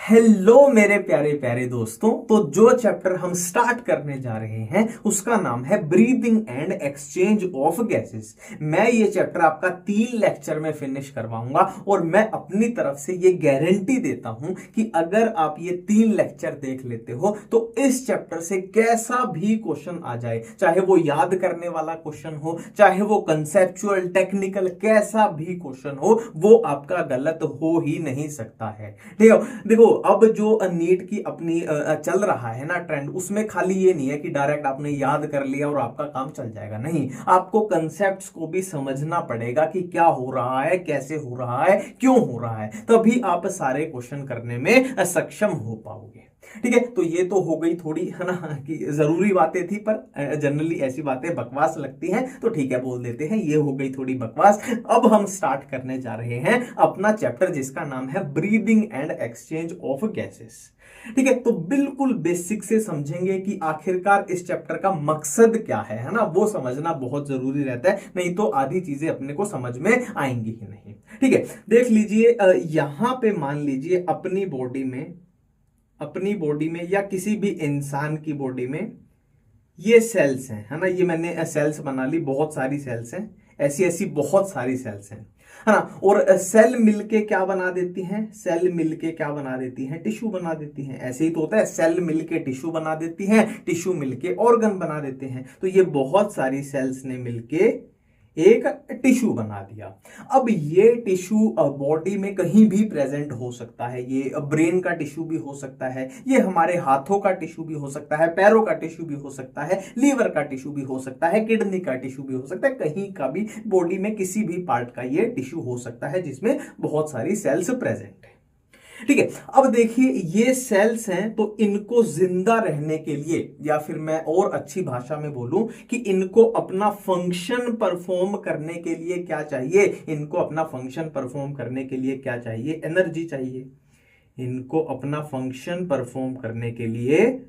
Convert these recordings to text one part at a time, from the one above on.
Hello मेरे प्यारे प्यारे दोस्तों। तो जो चैप्टर हम स्टार्ट करने जा रहे हैं उसका नाम है breathing and exchange of gases. मैं ये चैप्टर आपका 3 लेक्चर में फिनिश करवाऊंगा और मैं अपनी तरफ से ये गारंटी देता हूं कि अगर आप ये 3 लेक्चर देख लेते हो तो इस चैप्टर से कैसा भी क्वेश्चन आ जाए, चाहे वो याद करने वाला क्वेश्चन हो, चाहे वो कंसेप्चुअल टेक्निकल कैसा भी क्वेश्चन हो, वो आपका गलत हो ही नहीं सकता है। ठीक है, देखो अब जो नीट की अपनी चल रहा है ना ट्रेंड, उसमें खाली ये नहीं है कि डायरेक्ट आपने याद कर लिया और आपका काम चल जाएगा। नहीं, आपको कंसेप्ट्स को भी समझना पड़ेगा कि क्या हो रहा है, कैसे हो रहा है, क्यों हो रहा है, तभी आप सारे क्वेश्चन करने में सक्षम हो पाओगे। ठीक है, तो ये तो हो गई थोड़ी, है ना, कि जरूरी बातें थी, पर जनरली ऐसी बातें बकवास लगती हैं तो ठीक है बोल देते हैं, ये हो गई थोड़ी बकवास। अब हम स्टार्ट करने जा रहे हैं अपना चैप्टर जिसका नाम है breathing and exchange of gases. ठीक है, तो बिल्कुल बेसिक से समझेंगे कि आखिरकार इस चैप्टर का मकसद क्या है ना, वो समझना बहुत जरूरी रहता है, नहीं तो आधी चीजें अपने को समझ में आएंगी ही नहीं। ठीक है, देख लीजिए, यहां पे मान लीजिए अपनी बॉडी में या किसी भी इंसान की बॉडी में ये सेल्स हैं, है ना, ये मैंने सेल्स बना ली, बहुत सारी सेल्स हैं, ऐसी ऐसी बहुत सारी सेल्स हैं, है ना। और सेल मिलके क्या बना देती हैं, सेल मिलके क्या बना देती हैं, टिश्यू बना देती हैं। ऐसे ही तो होता है, सेल मिलके टिश्यू बना देती हैं, टिश्यू मिलके ऑर्गन बना देते हैं। तो ये बहुत सारी सेल्स ने मिलके एक टिश्यू बना दिया। अब ये टिश्यू बॉडी में कहीं भी प्रेजेंट हो सकता है, ये ब्रेन का टिश्यू भी हो सकता है, ये हमारे हाथों का टिश्यू भी हो सकता है, पैरों का टिश्यू भी हो सकता है, लीवर का टिश्यू भी हो सकता है, किडनी का टिश्यू भी हो सकता है, कहीं का भी बॉडी में किसी भी पार्ट का ये टिश्यू हो सकता है जिसमें बहुत सारी सेल्स प्रेजेंट है। ठीक है, अब देखिए ये सेल्स हैं, तो इनको जिंदा रहने के लिए, या फिर मैं और अच्छी भाषा में बोलूं कि इनको अपना फंक्शन परफॉर्म करने के लिए क्या चाहिए, इनको अपना फंक्शन परफॉर्म करने के लिए क्या चाहिए, एनर्जी चाहिए। इनको अपना फंक्शन परफॉर्म करने के लिए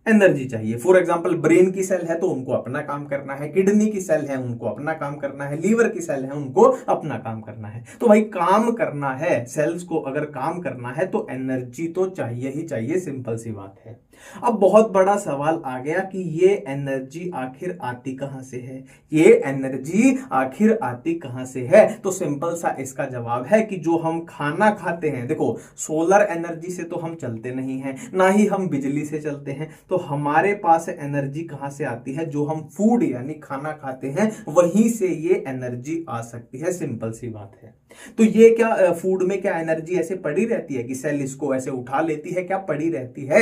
एनर्जी चाहिए। फॉर एग्जांपल ब्रेन की सेल है तो उनको अपना काम करना है, किडनी की सेल है उनको अपना काम करना है, लीवर की सेल है उनको अपना काम करना है। तो भाई काम करना है, सेल्स को अगर काम करना है तो एनर्जी तो चाहिए ही चाहिए, सिंपल सी बात है। अब बहुत बड़ा सवाल आ गया कि ये एनर्जी आखिर आती कहां से है, ये एनर्जी आखिर आती कहां से है। तो सिंपल सा इसका जवाब है कि जो हम खाना खाते हैं, देखो सोलर एनर्जी से तो हम चलते नहीं हैं, ना ही हम बिजली से चलते हैं, तो हमारे पास एनर्जी कहां से आती है, जो हम फूड यानी खाना खाते हैं वहीं से ये एनर्जी आ सकती है, सिंपल सी बात है। तो ये क्या फूड में क्या एनर्जी ऐसे पड़ी रहती है कि सेल इसको ऐसे उठा लेती है, क्या पड़ी रहती है,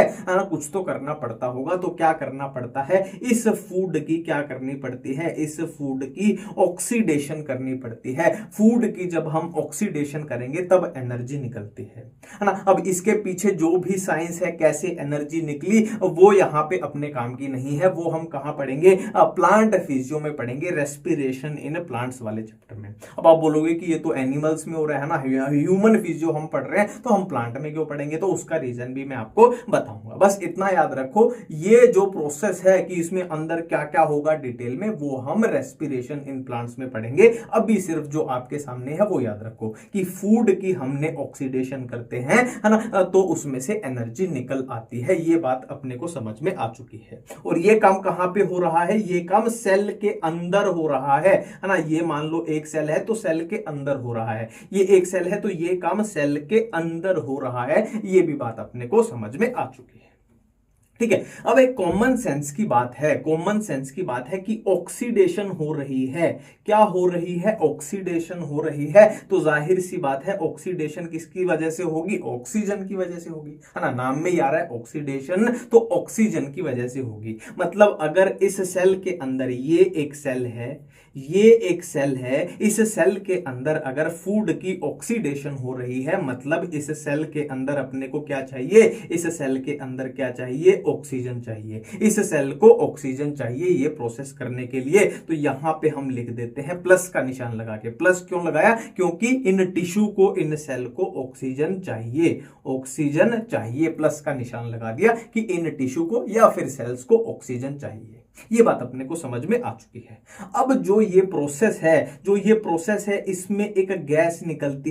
कुछ तो करना पड़ता होगा। तो क्या करना पड़ता है, इस फूड की क्या करनी पड़ती है, इस फूड की ऑक्सीडेशन करनी पड़ती है। फूड की जब हम ऑक्सीडेशन करेंगे तब एनर्जी निकलती है ना। अब इसके पीछे जो भी साइंस है, कैसे एनर्जी निकली, वो यहाँ पे अपने काम की नहीं है, वो हम कहां पढ़ेंगे, प्लांट फिजियो में पढ़ेंगे, रेस्पिरेशन इन प्लांट्स वाले चैप्टर में। अब आप बोलोगे कि ये तो एनिमल्स में हो रहा है ना, ह्यूमन फिजियो हम पढ़ रहे हैं तो हम प्लांट में क्यों पढ़ेंगे, तो उसका रीजन भी मैं आपको बताऊंगा। बस इतना याद रखो, ये जो प्रोसेस है कि इसमें अंदर क्या क्या होगा डिटेल में, वो हम रेस्पिरेशन इन प्लांट्स में पढ़ेंगे। अभी सिर्फ जो आपके सामने है वो याद रखो कि फूड की हमने ऑक्सीडेशन करते हैं, है ना, तो उसमें से एनर्जी निकल आती है। ये बात अपने को समझ में आ चुकी है। और ये काम कहां पे हो रहा है, ये काम सेल के अंदर हो रहा है ना। ये मान लो एक सेल है तो सेल के अंदर हो रहा है, ये एक सेल है तो ये काम सेल के अंदर हो रहा है। ये भी बात अपने को समझ में आ चुकी है। ठीक है, अब एक कॉमन सेंस की बात है, कॉमन सेंस की बात है कि ऑक्सीडेशन हो रही है। क्या हो रही है, ऑक्सीडेशन हो रही है। तो जाहिर सी बात है ऑक्सीडेशन किसकी वजह से होगी, ऑक्सीजन की वजह से होगी, है ना। नाम में ही आ रहा है ऑक्सीडेशन, तो ऑक्सीजन की वजह से होगी। मतलब अगर इस सेल के अंदर ये एक सेल है, ये एक सेल है, इस सेल के अंदर अगर फूड की ऑक्सीडेशन हो रही है, मतलब इस सेल के अंदर अपने को क्या चाहिए, इस सेल के अंदर क्या चाहिए, ऑक्सीजन चाहिए। इस सेल को ऑक्सीजन चाहिए ये प्रोसेस करने के लिए। तो यहां पे हम लिख देते हैं प्लस का निशान लगा के। प्लस क्यों लगाया, क्योंकि इन टिश्यू को, इन सेल को ऑक्सीजन चाहिए, ऑक्सीजन चाहिए। प्लस का निशान लगा दिया कि इन टिश्यू को या फिर सेल्स को ऑक्सीजन चाहिए। ये बात अपने को समझ में आ चुकी है। अब जो ये प्रोसेस है इसमें एक गैस निकलती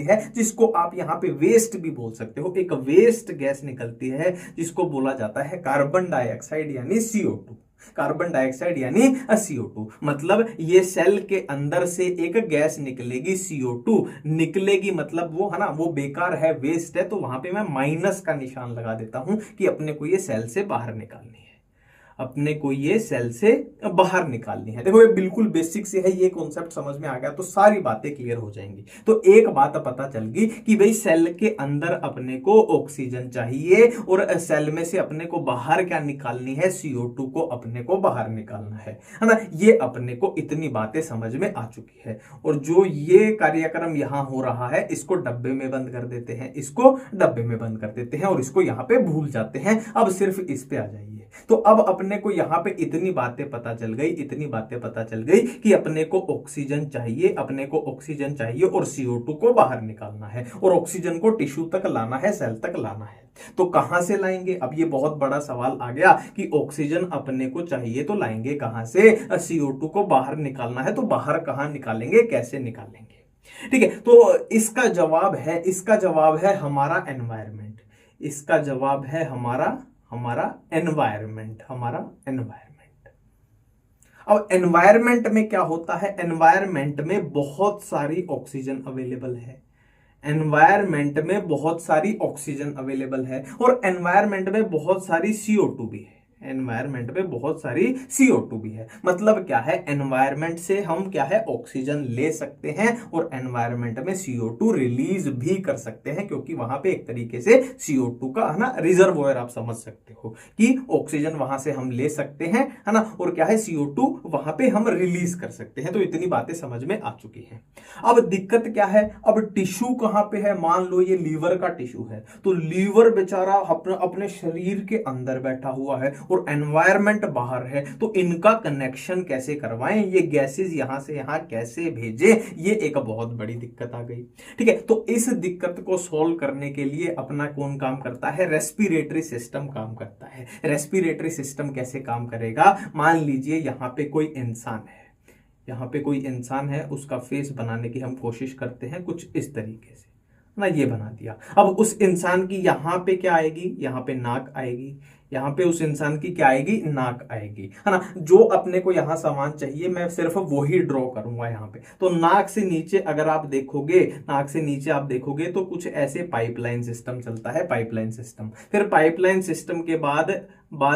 है जिसको आप यहां पे वेस्ट भी बोल सकते हो। एक वेस्ट गैस निकलती है जिसको बोला जाता है कार्बन डाइऑक्साइड यानी CO2। कार्बन डाइऑक्साइड यानी CO2। मतलब ये सेल के अंदर से एक गैस निकलेगी, CO2 निकलेगी, मतलब वो है ना, वो बेकार है, वेस्ट है। तो वहां पे मैं माइनस का निशान लगा देता हूं कि अपने को ये सेल से बाहर निकालनी है, अपने को ये सेल से बाहर निकालनी है। देखो ये बिल्कुल बेसिक से है, ये कॉन्सेप्ट समझ में आ गया तो सारी बातें क्लियर हो जाएंगी। तो एक बात पता चल गई कि भाई सेल के अंदर अपने को ऑक्सीजन चाहिए और सेल में से अपने को बाहर क्या निकालनी है, CO2 को अपने को बाहर निकालना है ना। ये अपने को इतनी बातें समझ में आ चुकी है। और जो ये कार्यक्रम यहां हो रहा है इसको डब्बे में बंद कर देते हैं, इसको डब्बे में बंद कर देते हैं और इसको यहां पे भूल जाते हैं। अब सिर्फ इस पे आ जाइए। तो अब अपने को यहां पे इतनी बातें पता चल गई कि अपने को ऑक्सीजन चाहिए, और CO2 को बाहर निकालना है और ऑक्सीजन को टिश्यू तक लाना है, सेल तक लाना है। तो कहां से लाएंगे? अब ये बहुत बड़ा सवाल आ गया कि ऑक्सीजन अपने को चाहिए तो लाएंगे कहां से? CO2 को बाहर निकालना है, तो बाहर कहां निकालेंगे, कैसे निकालेंगे? ठीक है, तो इसका जवाब है हमारा एनवायरमेंट। इसका जवाब है हमारा एनवायरमेंट। अब एनवायरमेंट में क्या होता है? एनवायरमेंट में बहुत सारी ऑक्सीजन अवेलेबल है, और एनवायरमेंट में बहुत सारी CO2 भी है, मतलब क्या है, एनवायरमेंट से हम क्या है, ऑक्सीजन ले सकते हैं और एनवायरमेंट में CO2 रिलीज भी कर सकते हैं, क्योंकि वहां पे एक तरीके से CO2 का है ना रिजर्वोयर आप समझ सकते हो कि ऑक्सीजन वहां से हम ले सकते हैं, है ना, और क्या है, CO2 वहां पे हम रिलीज कर सकते हैं। तो इतनी बातें समझ में आ चुकी हैं। अब दिक्कत क्या है? अब टिश्यू कहां पे है? मान लो ये लीवर का टिश्यू है, तो लीवर बेचारा अपने शरीर के अंदर बैठा हुआ है और एनवायरमेंट बाहर है, तो इनका कनेक्शन कैसे करवाएं, ये गैसेस यहां से यहां कैसे भेजें, ये एक बहुत बड़ी दिक्कत आ गई। ठीक है, तो इस दिक्कत को सॉल्व करने के लिए अपना कौन काम करता है? रेस्पिरेटरी सिस्टम काम करता है। रेस्पिरेटरी सिस्टम कैसे काम करेगा? मान लीजिए यहां पे कोई इंसान है, उसका फेस बनाने की हम कोशिश करते हैं कुछ इस तरीके से ना, ये बना दिया। अब उस इंसान की यहां पे क्या आएगी? यहां पे नाक आएगी, यहां पे उस इंसान की क्या आएगी? नाक आएगी, है ना। जो अपने को यहां सामान चाहिए मैं सिर्फ वही ड्रॉ करूंगा यहां पे। तो नाक से नीचे अगर आप देखोगे तो कुछ ऐसे पाइपलाइन सिस्टम चलता है, फिर पाइपलाइन सिस्टम के बाद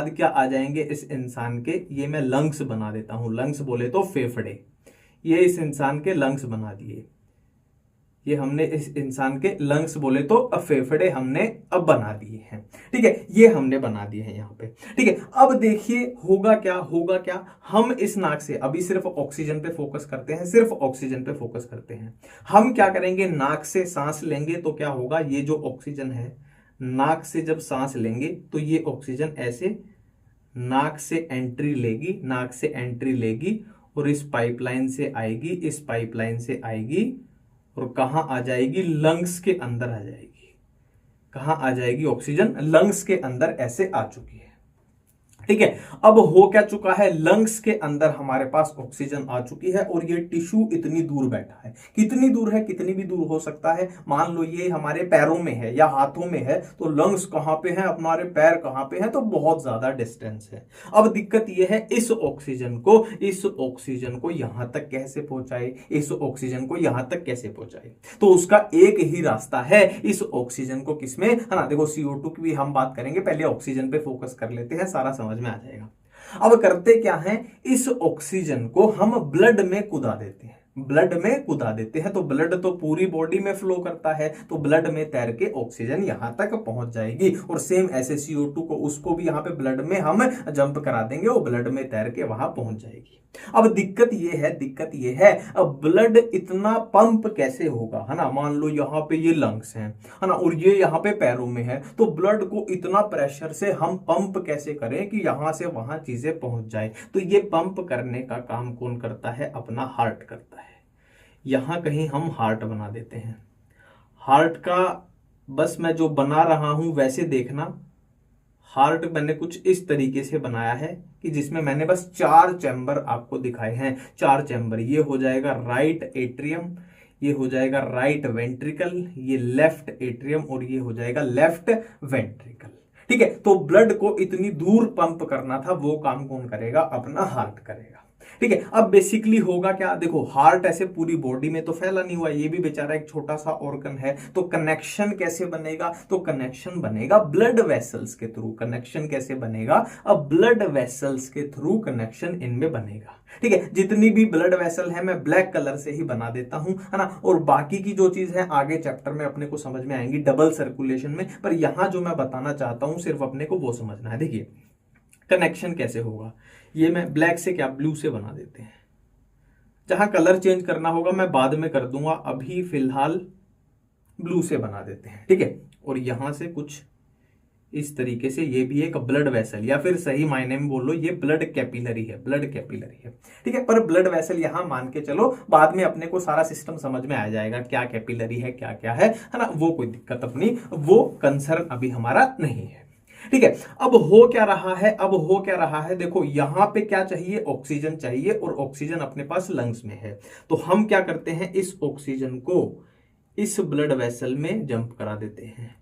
क्या आ जाएंगे इस इंसान के? ये मैं लंग्स बना देता हूं, लंग्स बोले तो फेफड़े। ये इस इंसान के लंग्स बना दिए, ये हमने इस इंसान के लंग्स बोले तो फेफड़े हमने अब बना दिए हैं। ठीक है, ये हमने बना दिए हैं यहाँ पे। ठीक है, अब देखिए होगा क्या, हम इस नाक से अभी सिर्फ ऑक्सीजन पे फोकस करते हैं, हम क्या करेंगे, नाक से सांस लेंगे तो क्या होगा, ये जो ऑक्सीजन है नाक से जब सांस लेंगे तो ये ऑक्सीजन ऐसे नाक से एंट्री लेगी और इस पाइपलाइन से आएगी और कहां आ जाएगी? लंग्स के अंदर आ जाएगी। कहां आ जाएगी ऑक्सीजन? लंग्स के अंदर ऐसे आ चुकी है। ठीक है, अब हो क्या चुका है, लंग्स के अंदर हमारे पास ऑक्सीजन आ चुकी है और ये टिश्यू इतनी दूर बैठा है। कितनी दूर है? कितनी भी दूर हो सकता है। मान लो ये हमारे पैरों में है या हाथों में है, तो लंग्स कहां पे है, हमारे पैर कहां पे है, तो बहुत ज्यादा डिस्टेंस है। अब दिक्कत ये है इस ऑक्सीजन को यहां तक कैसे पहुंचाए, तो उसका एक ही रास्ता है, इस ऑक्सीजन को किसमें, है ना, देखो CO2 की भी हम बात करेंगे, पहले ऑक्सीजन पे फोकस कर लेते हैं, सारा समझ में आ जाएगा। अब करते क्या है, इस ऑक्सीजन को हम ब्लड में कुदा देते हैं, तो ब्लड तो पूरी बॉडी में फ्लो करता है, तो ब्लड में तैर के ऑक्सीजन यहां तक पहुंच जाएगी। और सेम ऐसे CO2 को, उसको भी यहां पे ब्लड में हम जंप करा देंगे, वो ब्लड में तैर के वहां पहुंच जाएगी। अब दिक्कत ये है अब ब्लड इतना पंप कैसे होगा, है ना। मान लो यहां पे ये लंग्स हैं, है ना, और ये यहां पे पैरों में है, तो ब्लड को इतना प्रेशर से हम पंप कैसे करें कि यहां से वहां चीजें पहुंच जाए। तो ये पंप करने का काम कौन करता है? अपना हार्ट करता है। यहां कहीं हम हार्ट बना देते हैं, हार्ट का बस मैं जो बना रहा हूं वैसे देखना, हार्ट मैंने कुछ इस तरीके से बनाया है कि जिसमें मैंने बस 4 चैम्बर आपको दिखाए हैं। 4 चैम्बर, ये हो जाएगा राइट एट्रियम, ये हो जाएगा राइट वेंट्रिकल, ये लेफ्ट एट्रियम और ये हो जाएगा लेफ्ट वेंट्रिकल। ठीक है, तो ब्लड को इतनी दूर पंप करना था, वो काम कौन करेगा? अपना हार्ट करेगा। ठीक है, अब बेसिकली होगा क्या? देखो, हार्ट ऐसे पूरी बॉडी में तो फैला नहीं हुआ, ये भी बेचारा एक छोटा सा ऑर्गन है, तो कनेक्शन कैसे बनेगा? तो कनेक्शन बनेगा ब्लड वेसल्स के थ्रू। कनेक्शन कैसे बनेगा? अब ब्लड वेसल्स के थ्रू कनेक्शन इनमें बनेगा। ठीक है, जितनी भी ब्लड वेसल है मैं ब्लैक कलर से ही बना देता हूं, है ना। और बाकी की जो चीज है आगे चैप्टर में अपने को समझ में आएंगी डबल सर्कुलेशन में, पर यहां जो मैं बताना चाहता हूं सिर्फ अपने को वो समझना है। देखिए कनेक्शन कैसे होगा, ये मैं ब्लैक से क्या ब्लू से बना देते हैं। जहां कलर चेंज करना होगा मैं बाद में कर दूंगा, अभी फिलहाल ब्लू से बना देते हैं। ठीक है, और यहां से कुछ इस तरीके से, ये भी एक ब्लड वेसल, या फिर सही मायने में बोलो ये ब्लड कैपिलरी है, ब्लड कैपिलरी है। ठीक है, पर ब्लड वेसल यहां मान के चलो, बाद में अपने को सारा सिस्टम समझ में आ जाएगा, क्या कैपिलरी है क्या क्या है ना। वो कोई दिक्कत अपनी, वो कंसर्न अभी हमारा नहीं है। ठीक है, अब हो क्या रहा है? अब हो क्या रहा है, देखो यहां पे क्या चाहिए? ऑक्सीजन चाहिए, और ऑक्सीजन अपने पास लंग्स में है। तो हम क्या करते हैं, इस ऑक्सीजन को इस ब्लड वेसल में जंप करा देते हैं।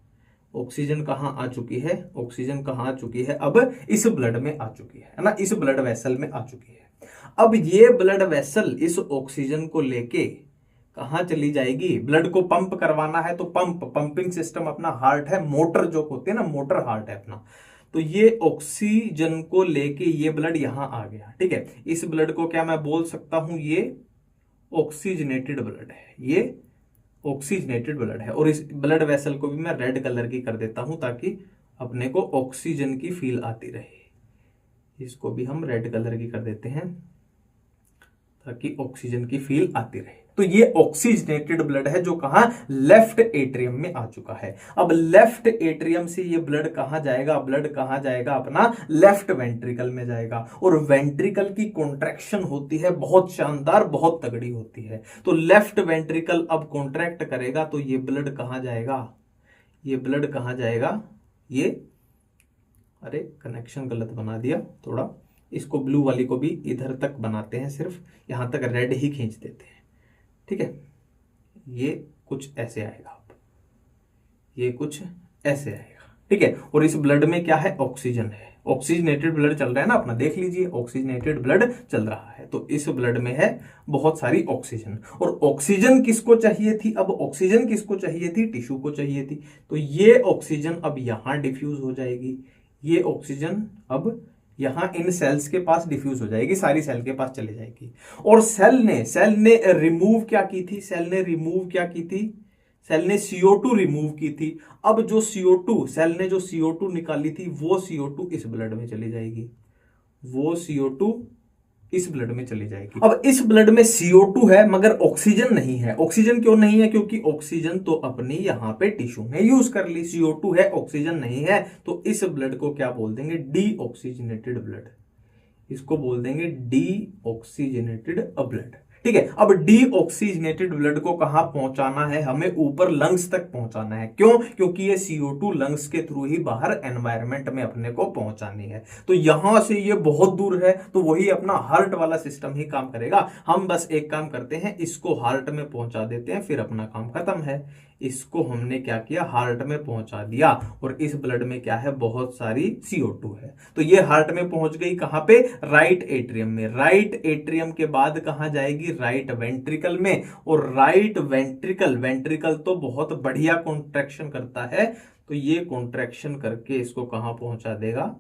ऑक्सीजन कहां आ चुकी है? ऑक्सीजन कहां आ चुकी है? अब इस ब्लड में आ चुकी है ना, इस ब्लड वेसल में आ चुकी है। अब ये ब्लड वेसल इस ऑक्सीजन को लेके कहां चली जाएगी? ब्लड को पंप करवाना है, तो पंपिंग सिस्टम अपना हार्ट है, मोटर जो होते हैं ना, मोटर हार्ट है अपना। तो ये ऑक्सीजन को लेके ये ब्लड यहां आ गया। ठीक है, इस ब्लड को क्या मैं बोल सकता हूं? ये ऑक्सीजनेटेड ब्लड है, ये ऑक्सीजनेटेड ब्लड है। और इस ब्लड वेसल को भी मैं रेड कलर की कर देता हूं ताकि अपने को ऑक्सीजन की फील आती रहे। इसको भी हम रेड कलर की कर देते हैं ताकि ऑक्सीजन की फील आती रहे। तो ये ऑक्सीजनेटेड ब्लड है जो कहां? लेफ्ट एट्रियम में आ चुका है। अब लेफ्ट एट्रियम से ये ब्लड कहां जाएगा? ब्लड कहां जाएगा? अपना लेफ्ट वेंट्रिकल में जाएगा। और वेंट्रिकल की कॉन्ट्रैक्शन होती है बहुत शानदार, बहुत तगड़ी होती है। तो लेफ्ट वेंट्रिकल अब कॉन्ट्रैक्ट करेगा, तो ये ब्लड कहां जाएगा? ये ब्लड कहां जाएगा? ये, अरे कनेक्शन गलत बना दिया थोड़ा, इसको ब्लू वाली को भी इधर तक बनाते हैं, सिर्फ यहां तक रेड ही खींच देते हैं। ठीक है, ये कुछ ऐसे आएगा, अब ये कुछ ऐसे आएगा। ठीक है, और इस ब्लड में क्या है? ऑक्सीजन है, ऑक्सीजनेटेड ब्लड चल रहा है ना अपना, देख लीजिए ऑक्सीजनेटेड ब्लड चल रहा है। तो इस ब्लड में है बहुत सारी ऑक्सीजन, और ऑक्सीजन किसको चाहिए थी? अब ऑक्सीजन किसको चाहिए थी? टिश्यू को चाहिए थी। तो ये ऑक्सीजन अब यहां डिफ्यूज हो जाएगी, ये ऑक्सीजन अब यहां इन सेल्स के पास डिफ्यूज हो जाएगी, सारी सेल के पास चली जाएगी। और सेल ने रिमूव क्या की थी? सेल ने रिमूव क्या की थी? सेल ने CO2 रिमूव की थी। अब जो CO2, सेल ने जो CO2 निकाली थी, वो CO2 इस ब्लड में चली जाएगी, वो CO2 इस ब्लड में चली जाएगी। अब इस ब्लड में CO2 है मगर ऑक्सीजन नहीं है। ऑक्सीजन क्यों नहीं है? क्योंकि ऑक्सीजन तो अपनी यहां पे टिश्यू में यूज कर ली। CO2 है, ऑक्सीजन नहीं है, तो इस ब्लड को क्या बोल देंगे? Deoxygenated blood. इसको बोल देंगे डीऑक्सीजनेटेड ब्लड। ठीक है, अब डीऑक्सीजनेटेड ब्लड को कहां पहुंचाना है? हमें ऊपर लंग्स तक पहुंचाना है। क्यों? क्योंकि ये CO2 लंग्स के थ्रू ही बाहर एनवायरमेंट में अपने को पहुंचानी है। तो यहां से ये बहुत दूर है, तो वही अपना हार्ट वाला सिस्टम ही काम करेगा। हम बस एक काम करते हैं, इसको हार्ट में पहुंचा देते हैं, फिर अपना काम खत्म है। इसको हमने क्या किया? हार्ट में पहुंचा दिया, और इस ब्लड में क्या है? बहुत सारी CO2 है। तो ये हार्ट में पहुंच गई, कहां पे? राइट एट्रियम में। राइट एट्रियम के बाद कहां जाएगी? राइट वेंट्रिकल में। और राइट वेंट्रिकल, वेंट्रिकल तो बहुत बढ़िया कॉन्ट्रैक्शन करता है, तो ये कॉन्ट्रैक्शन करके इसको कहां पहुंचा देगा?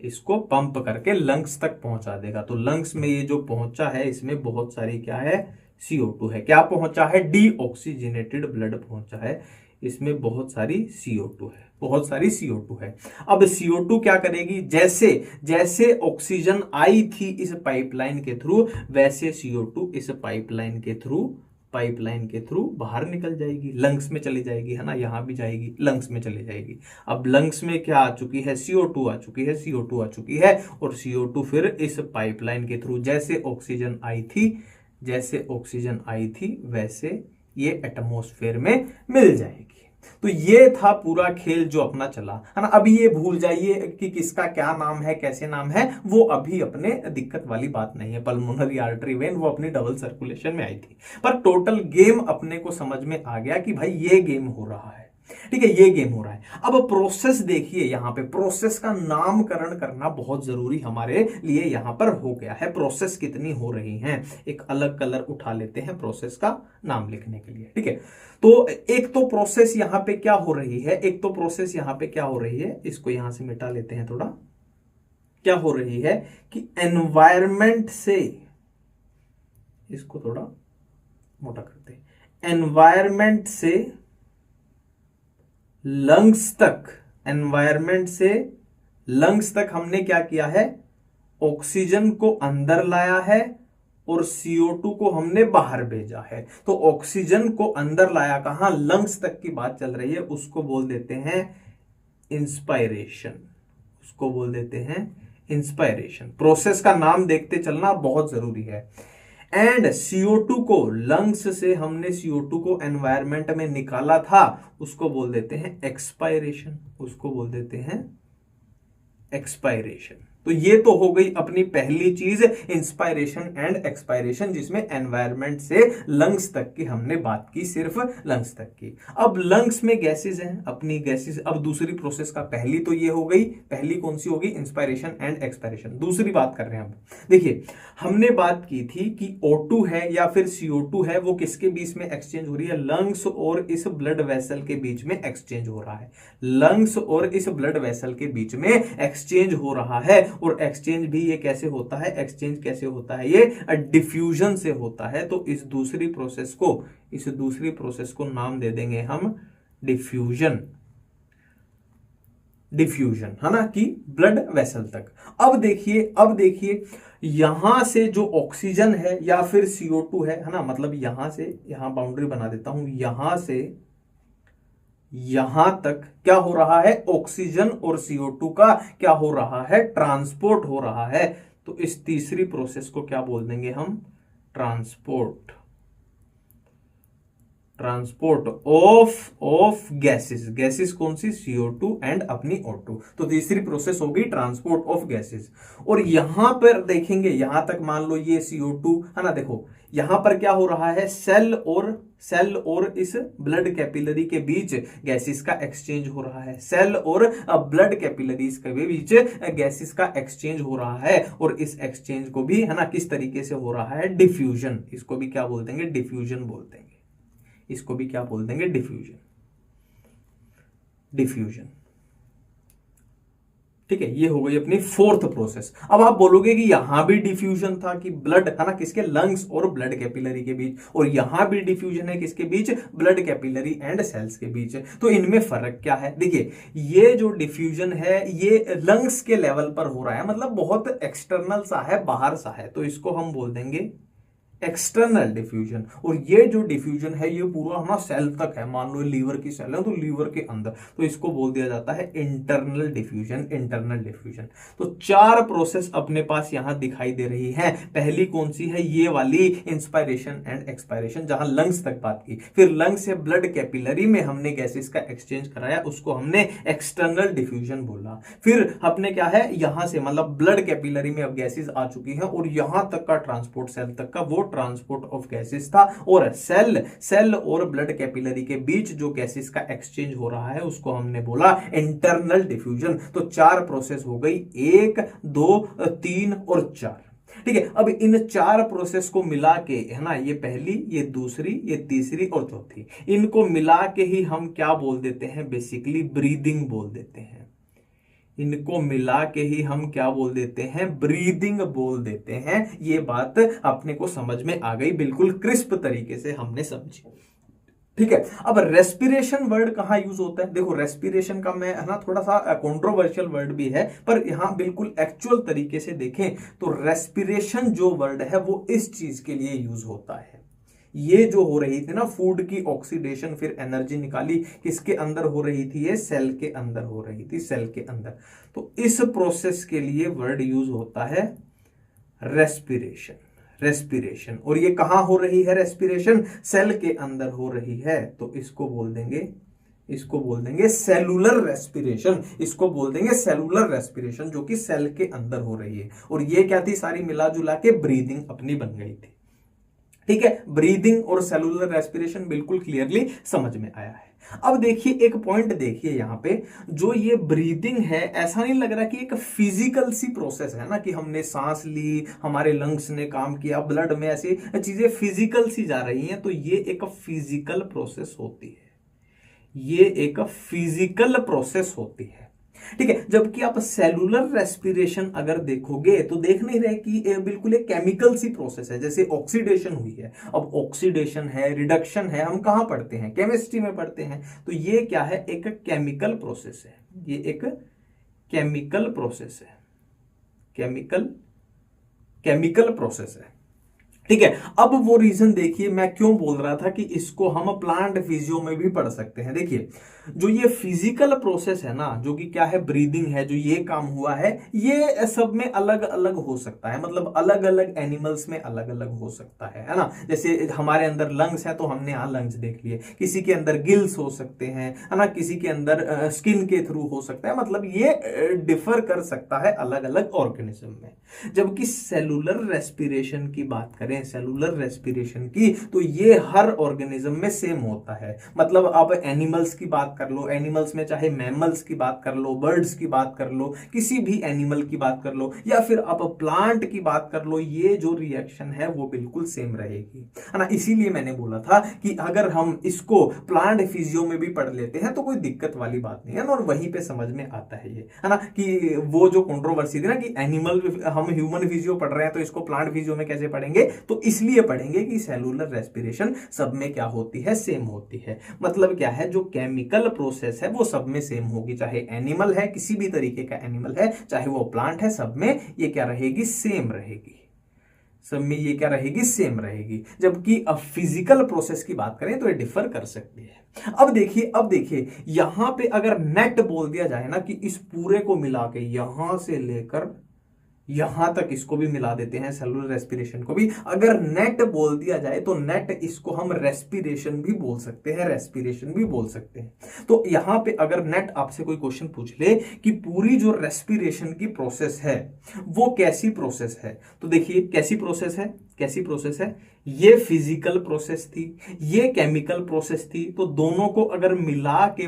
इसको पंप करके लंग्स तक पहुंचा देगा। तो लंग्स में ये जो पहुंचा है, इसमें बहुत सारी क्या है? CO2 है। क्या पहुंचा है? डीऑक्सीजनेटेड ब्लड पहुंचा है, इसमें बहुत सारी CO2 है, बहुत सारी CO2 है। अब CO2 क्या करेगी? जैसे जैसे ऑक्सीजन आई थी इस पाइपलाइन के थ्रू, वैसे CO2 इस पाइपलाइन के थ्रू बाहर निकल जाएगी, लंग्स में चली जाएगी, है ना। यहां भी जाएगी, लंग्स में चली जाएगी। अब लंग्स में क्या आ चुकी है? CO2 आ चुकी है, CO2 आ चुकी है। और CO2 फिर इस पाइपलाइन के थ्रू, जैसे ऑक्सीजन आई थी, वैसे ये एटमॉस्फेयर में मिल जाएगी। तो ये था पूरा खेल जो अपना चला, है ना। अभी ये भूल जाइए कि किसका क्या नाम है, कैसे नाम है, वो अभी अपने दिक्कत वाली बात नहीं है। पल्मोनरी आर्टरी वेन वो अपनी डबल सर्कुलेशन में आई थी, पर टोटल गेम अपने को समझ में आ गया कि भाई ये गेम हो रहा है, ठीक है, ये गेम हो रहा है। अब प्रोसेस देखिए, यहां पे प्रोसेस का नामकरण करना बहुत जरूरी हमारे लिए यहां पर हो गया है। प्रोसेस कितनी हो रही हैं, एक अलग कलर उठा लेते हैं प्रोसेस का नाम लिखने के लिए, ठीक है। तो एक तो प्रोसेस यहां पे क्या हो रही है, एक तो प्रोसेस यहां पे क्या हो रही है, इसको यहां से मिटा लेते हैं थोड़ा। क्या हो रही है कि एनवायरमेंट से, इसको थोड़ा मोटा करते हैं, एनवायरमेंट से लंग्स तक, एनवायरमेंट से लंग्स तक हमने क्या किया है, ऑक्सीजन को अंदर लाया है और CO2 को हमने बाहर भेजा है। तो ऑक्सीजन को अंदर लाया कहां, लंग्स तक की बात चल रही है, उसको बोल देते हैं इंस्पायरेशन, उसको बोल देते हैं इंस्पायरेशन। प्रोसेस का नाम देखते चलना बहुत जरूरी है। एंड CO2 को लंग्स से हमने CO2 को एनवायरमेंट में निकाला था, उसको बोल देते हैं एक्सपायरेशन, उसको बोल देते हैं एक्सपायरेशन। तो ये तो हो गई अपनी पहली चीज, इंस्पायरेशन एंड एक्सपायरेशन, जिसमें एनवायरमेंट से लंग्स तक की हमने बात की, सिर्फ लंग्स तक की। अब लंग्स में गैसेस हैं, अपनी गैसेस। अब दूसरी प्रोसेस का, पहली तो ये हो गई, पहली कौन सी होगी, इंस्पायरेशन एंड एक्सपायरेशन। दूसरी बात कर रहे हैं हम, देखिए हमने बात की थी कि O2 है या फिर CO2 है, वो किसके बीच में एक्सचेंज हो रही है, लंग्स और इस ब्लड वेसल के बीच में एक्सचेंज हो रहा है। लंग्स और इस ब्लड वेसल के बीच में एक्सचेंज हो रहा है। और एक्सचेंज भी ये कैसे होता है, एक्सचेंज कैसे होता है, ये डिफ्यूजन से होता है। तो इस दूसरी प्रोसेस को नाम दे देंगे हम डिफ्यूजन, डिफ्यूजन, है ना, कि ब्लड वेसल तक। अब देखिए यहां से जो ऑक्सीजन है या फिर CO2 है ना, मतलब यहां से, यहां बाउंड्री बना देता हूं, यहां से यहां तक क्या हो रहा है, ऑक्सीजन और CO2 का क्या हो रहा है, ट्रांसपोर्ट हो रहा है। तो इस तीसरी प्रोसेस को क्या बोल देंगे हम, transport, transport of gases. Gases कौन सी, CO2 एंड अपनी O2। तो तीसरी प्रोसेस होगी ट्रांसपोर्ट ऑफ गैसेस। और यहां पर देखेंगे, यहां तक मान लो ये CO2 है ना, देखो यहां पर क्या हो रहा है, सेल और इस ब्लड कैपिलरी के बीच गैसेस का एक्सचेंज हो रहा है। सेल और ब्लड कैपिलरीज के बीच गैसेस का एक्सचेंज हो रहा है। और इस एक्सचेंज को भी, है ना, किस तरीके से हो रहा है, डिफ्यूजन। इसको भी क्या बोल देंगे, डिफ्यूजन बोल देंगे। इसको भी क्या बोल देंगे, डिफ्यूजन, डिफ्यूजन, ठीक है। ये हो गई अपनी फोर्थ प्रोसेस। अब आप बोलोगे कि यहां भी डिफ्यूजन था, कि ब्लड, है ना, किसके, लंग्स और ब्लड कैपिलरी के बीच, और यहां भी डिफ्यूजन है किसके बीच, ब्लड कैपिलरी एंड सेल्स के बीच। तो इनमें फर्क क्या है, देखिए ये जो डिफ्यूजन है ये लंग्स के लेवल पर हो रहा है, मतलब बहुत एक्सटर्नल सा है, बाहर सा है। तो इसको हम बोल देंगे एक्सटर्नल डिफ्यूजन। और ये जो डिफ्यूजन है ये पूरा हमारा सेल तक है, मान लो लीवर की सेल है तो लीवर के अंदर, तो इसको बोल दिया जाता है इंटरनल डिफ्यूजन, इंटरनल डिफ्यूजन। तो चार प्रोसेस अपने पास यहां दिखाई दे रही है। पहली कौन सी है, ये वाली इंस्पायरेशन एंड एक्सपायरेशन, जहां लंग्स तक बात की। फिर लंग्स से ब्लड कैपिलरी में हमने गैसेस का एक्सचेंज कराया, उसको हमने एक्सटर्नल डिफ्यूजन बोला। फिर अपने क्या है, यहां से मतलब ब्लड कैपिलरी में अब गैसेस आ चुकी हैं और यहां तक का ट्रांसपोर्ट, सेल तक का, वो ट्रांसपोर्ट ऑफ गैसेस था। और सेल और ब्लड कैपिलरी के बीच जो गैसेस का एक्सचेंज हो रहा है उसको हमने बोला इंटरनल डिफ्यूजन। तो चार प्रोसेस हो गई, 1 2 3 और 4, ठीक है। अब इन चार प्रोसेस को मिला के, है ना, ये पहली, ये दूसरी, ये तीसरी और चौथी, इनको मिला के ही हम क्या बोल देते हैं, बेसिकली ब्रीदिंग बोल देते हैं। इनको मिला के ही हम क्या बोल देते हैं, ब्रीदिंग बोल देते हैं। ये बात अपने को समझ में आ गई, बिल्कुल क्रिस्प तरीके से हमने समझी, ठीक है। अब रेस्पिरेशन वर्ड कहां यूज होता है, देखो रेस्पिरेशन का मैं, है ना, थोड़ा सा कंट्रोवर्शियल वर्ड भी है, पर यहां बिल्कुल एक्चुअल तरीके से देखें तो रेस्पिरेशन जो वर्ड है वो इस चीज के लिए यूज होता है। ये जो हो रही थी ना फूड की ऑक्सीडेशन, फिर एनर्जी निकाली, किसके अंदर हो रही थी, ये सेल के अंदर हो रही थी, सेल के अंदर। तो इस प्रोसेस के लिए वर्ड यूज होता है रेस्पिरेशन, रेस्पिरेशन। और ये कहां हो रही है रेस्पिरेशन, सेल के अंदर हो रही है, तो इसको बोल देंगे इसको बोल देंगे सेलुलर रेस्पिरेशन, इसको बोल देंगे सेलुलर रेस्पिरेशन, जो कि सेल के अंदर हो रही है। और ये क्या थी, सारी मिला जुला के ब्रीदिंग अपनी बन गई थी। ठीक है, ब्रीदिंग और सेलुलर रेस्पिरेशन बिल्कुल क्लियरली समझ में आया है। अब देखिए एक पॉइंट देखिए यहां पे, जो ये ब्रीदिंग है, ऐसा नहीं लग रहा कि एक फिजिकल सी प्रोसेस है ना, कि हमने सांस ली, हमारे लंग्स ने काम किया, ब्लड में ऐसी चीजें फिजिकल सी जा रही हैं, तो ये एक फिजिकल प्रोसेस होती है, ये एक फिजिकल प्रोसेस होती है। ठीक है, जबकि आप सेलुलर रेस्पिरेशन अगर देखोगे तो देख नहीं रहे कि बिल्कुल एक केमिकल सी प्रोसेस है, जैसे ऑक्सीडेशन हुई है। अब ऑक्सीडेशन है, रिडक्शन है, हम कहां पढ़ते हैं, केमिस्ट्री में पढ़ते हैं। तो ये क्या है, एक केमिकल प्रोसेस है, ये एक केमिकल प्रोसेस है, केमिकल प्रोसेस है। ठीक है, अब वो रीजन देखिए मैं क्यों बोल रहा था कि इसको हम प्लांट फिजियो में भी पढ़ सकते हैं। देखिए जो ये फिजिकल प्रोसेस है ना, जो कि क्या है, ब्रीदिंग है, जो ये काम हुआ है, ये सब में अलग अलग हो सकता है, मतलब अलग अलग एनिमल्स में अलग अलग हो सकता है ना। जैसे हमारे अंदर लंग्स है तो हमने यहाँ लंग्स देख लिए, किसी के अंदर गिल्स हो सकते हैं, है ना, किसी के अंदर स्किन के थ्रू हो सकता है, मतलब ये डिफर कर सकता है अलग अलग ऑर्गेनिज्म में। जबकि सेलुलर रेस्पिरेशन की बात करें, सेलुलर रेस्पिरेशन की, तो ये हर ऑर्गेनिज्म में सेम होता है। मतलब आप एनिमल्स की बात कर लो, एनिमल्स में चाहे मैमल्स की बात कर लो, बर्ड्स की बात कर लो, किसी भी एनिमल की बात कर लो, या फिर आप प्लांट की बात कर लो, ये जो रिएक्शन है वो बिल्कुल सेम रहेगी, है ना। इसीलिए मैंने बोला था कि अगर हम इसको प्लांट फिजियो में भी पढ़ लेते हैं तो कोई दिक्कत वाली बात नहीं है ना, और वहीं पे समझ में आता है ये, है ना, कि वो जो कंट्रोवर्सी थी ना कि एनिमल, हम ह्यूमन फिजियो पढ़ रहे हैं तो इसको प्लांट फिजियो में कैसे पढ़ेंगे, तो इसलिए पढ़ेंगे कि सेलुलर रेस्पिरेशन सब में क्या होती है, सेम होती है। मतलब क्या है, जो केमिकल प्रोसेस है वो सब में सेम होगी, चाहे एनिमल है, किसी भी तरीके का एनिमल है, चाहे वो प्लांट है, सब में ये क्या रहेगी, सेम रहेगी, सब में ये क्या रहेगी, सेम रहेगी। जबकि अब फिजिकल प्रोसेस की बात करें तो ये डिफर कर सकती है। अब देखिए यहां पे अगर नेट बोल दिया जाए ना, कि इस पूरे को मिला के यहां से लेकर यहां तक इसको भी मिला देते हैं, सेलुलर रेस्पिरेशन को भी अगर नेट बोल दिया जाए तो नेट, इसको हम रेस्पिरेशन भी बोल सकते हैं, रेस्पिरेशन भी बोल सकते हैं। तो यहां पे अगर नेट आपसे कोई क्वेश्चन पूछ ले कि पूरी जो रेस्पिरेशन की प्रोसेस है वो कैसी प्रोसेस है, तो देखिए कैसी प्रोसेस है, ये फिजिकल प्रोसेस थी, ये केमिकल प्रोसेस थी, तो दोनों को अगर मिला के